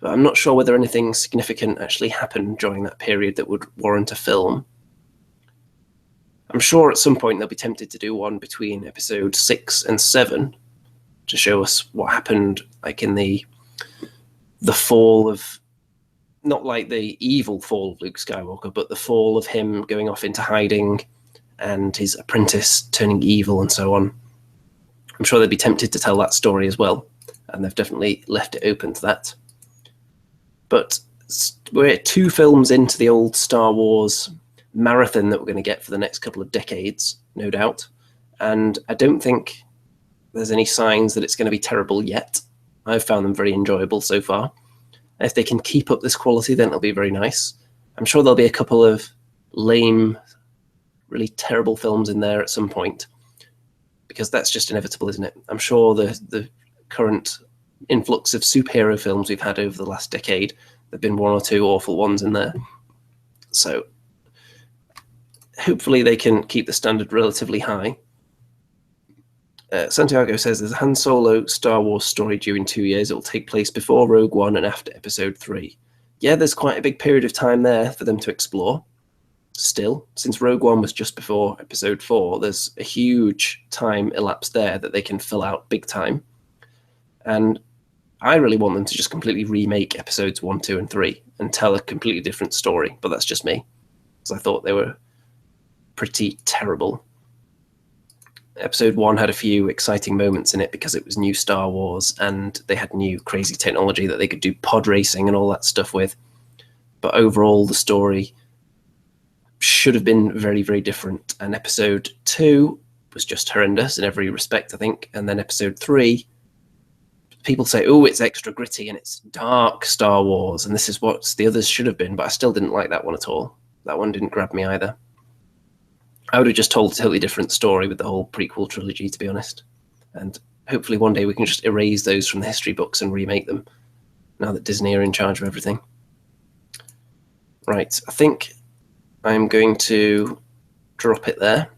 but I'm not sure whether anything significant actually happened during that period that would warrant a film. I'm sure at some point they'll be tempted to do one between episode 6 and 7 to show us what happened, like in the fall of, not like the evil fall of Luke Skywalker, but the fall of him going off into hiding and his apprentice turning evil and so on. I'm sure they'd be tempted to tell that story as well, and they've definitely left it open to that. But we're 2 films into the old Star Wars marathon that we're going to get for the next couple of decades, no doubt. And I don't think there's any signs that it's going to be terrible yet. I've found them very enjoyable so far. And if they can keep up this quality, then it'll be very nice. I'm sure there'll be a couple of lame, really terrible films in there at some point, because that's just inevitable, isn't it? I'm sure the current influx of superhero films we've had over the last decade, there've been 1 or 2 awful ones in there. So hopefully they can keep the standard relatively high. Santiago says there's a Han Solo Star Wars story due in 2 years. It will take place before Rogue One and after Episode 3. Yeah, there's quite a big period of time there for them to explore. Still, since Rogue One was just before Episode 4, there's a huge time elapsed there that they can fill out big time. And I really want them to just completely remake Episodes 1, 2, and 3 and tell a completely different story. But that's just me, because I thought they were pretty terrible. Episode 1 had a few exciting moments in it because it was new Star Wars and they had new crazy technology that they could do pod racing and all that stuff with. But overall, the story should have been very, very different. And Episode 2 was just horrendous in every respect, I think. And then Episode 3, people say, oh, it's extra gritty and it's dark Star Wars, and this is what the others should have been. But I still didn't like that one at all. That one didn't grab me either. I would have just told a totally different story with the whole prequel trilogy, to be honest. And hopefully one day we can just erase those from the history books and remake them, now that Disney are in charge of everything. Right, I think I'm going to drop it there,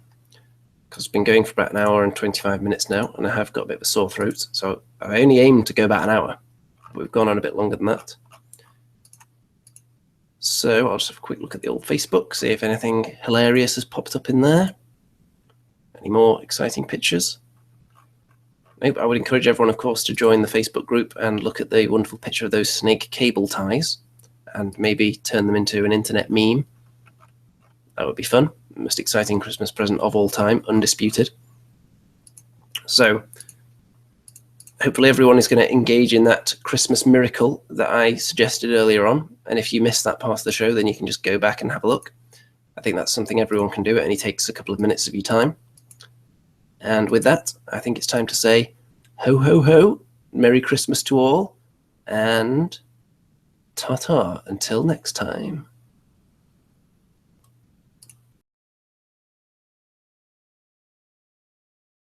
because it's been going for about 1 hour and 25 minutes now, and I have got a bit of a sore throat. So I only aimed to go about 1 hour. But we've gone on a bit longer than that. So I'll just have a quick look at the old Facebook, see if anything hilarious has popped up in there. Any more exciting pictures? I would encourage everyone, of course, to join the Facebook group and look at the wonderful picture of those snake cable ties and maybe turn them into an internet meme. That would be fun. The most exciting Christmas present of all time, undisputed. So hopefully everyone is going to engage in that Christmas miracle that I suggested earlier on. And if you missed that part of the show, then you can just go back and have a look. I think that's something everyone can do. It only takes a couple of minutes of your time. And with that, I think it's time to say ho, ho, ho, Merry Christmas to all, and ta-ta until next time.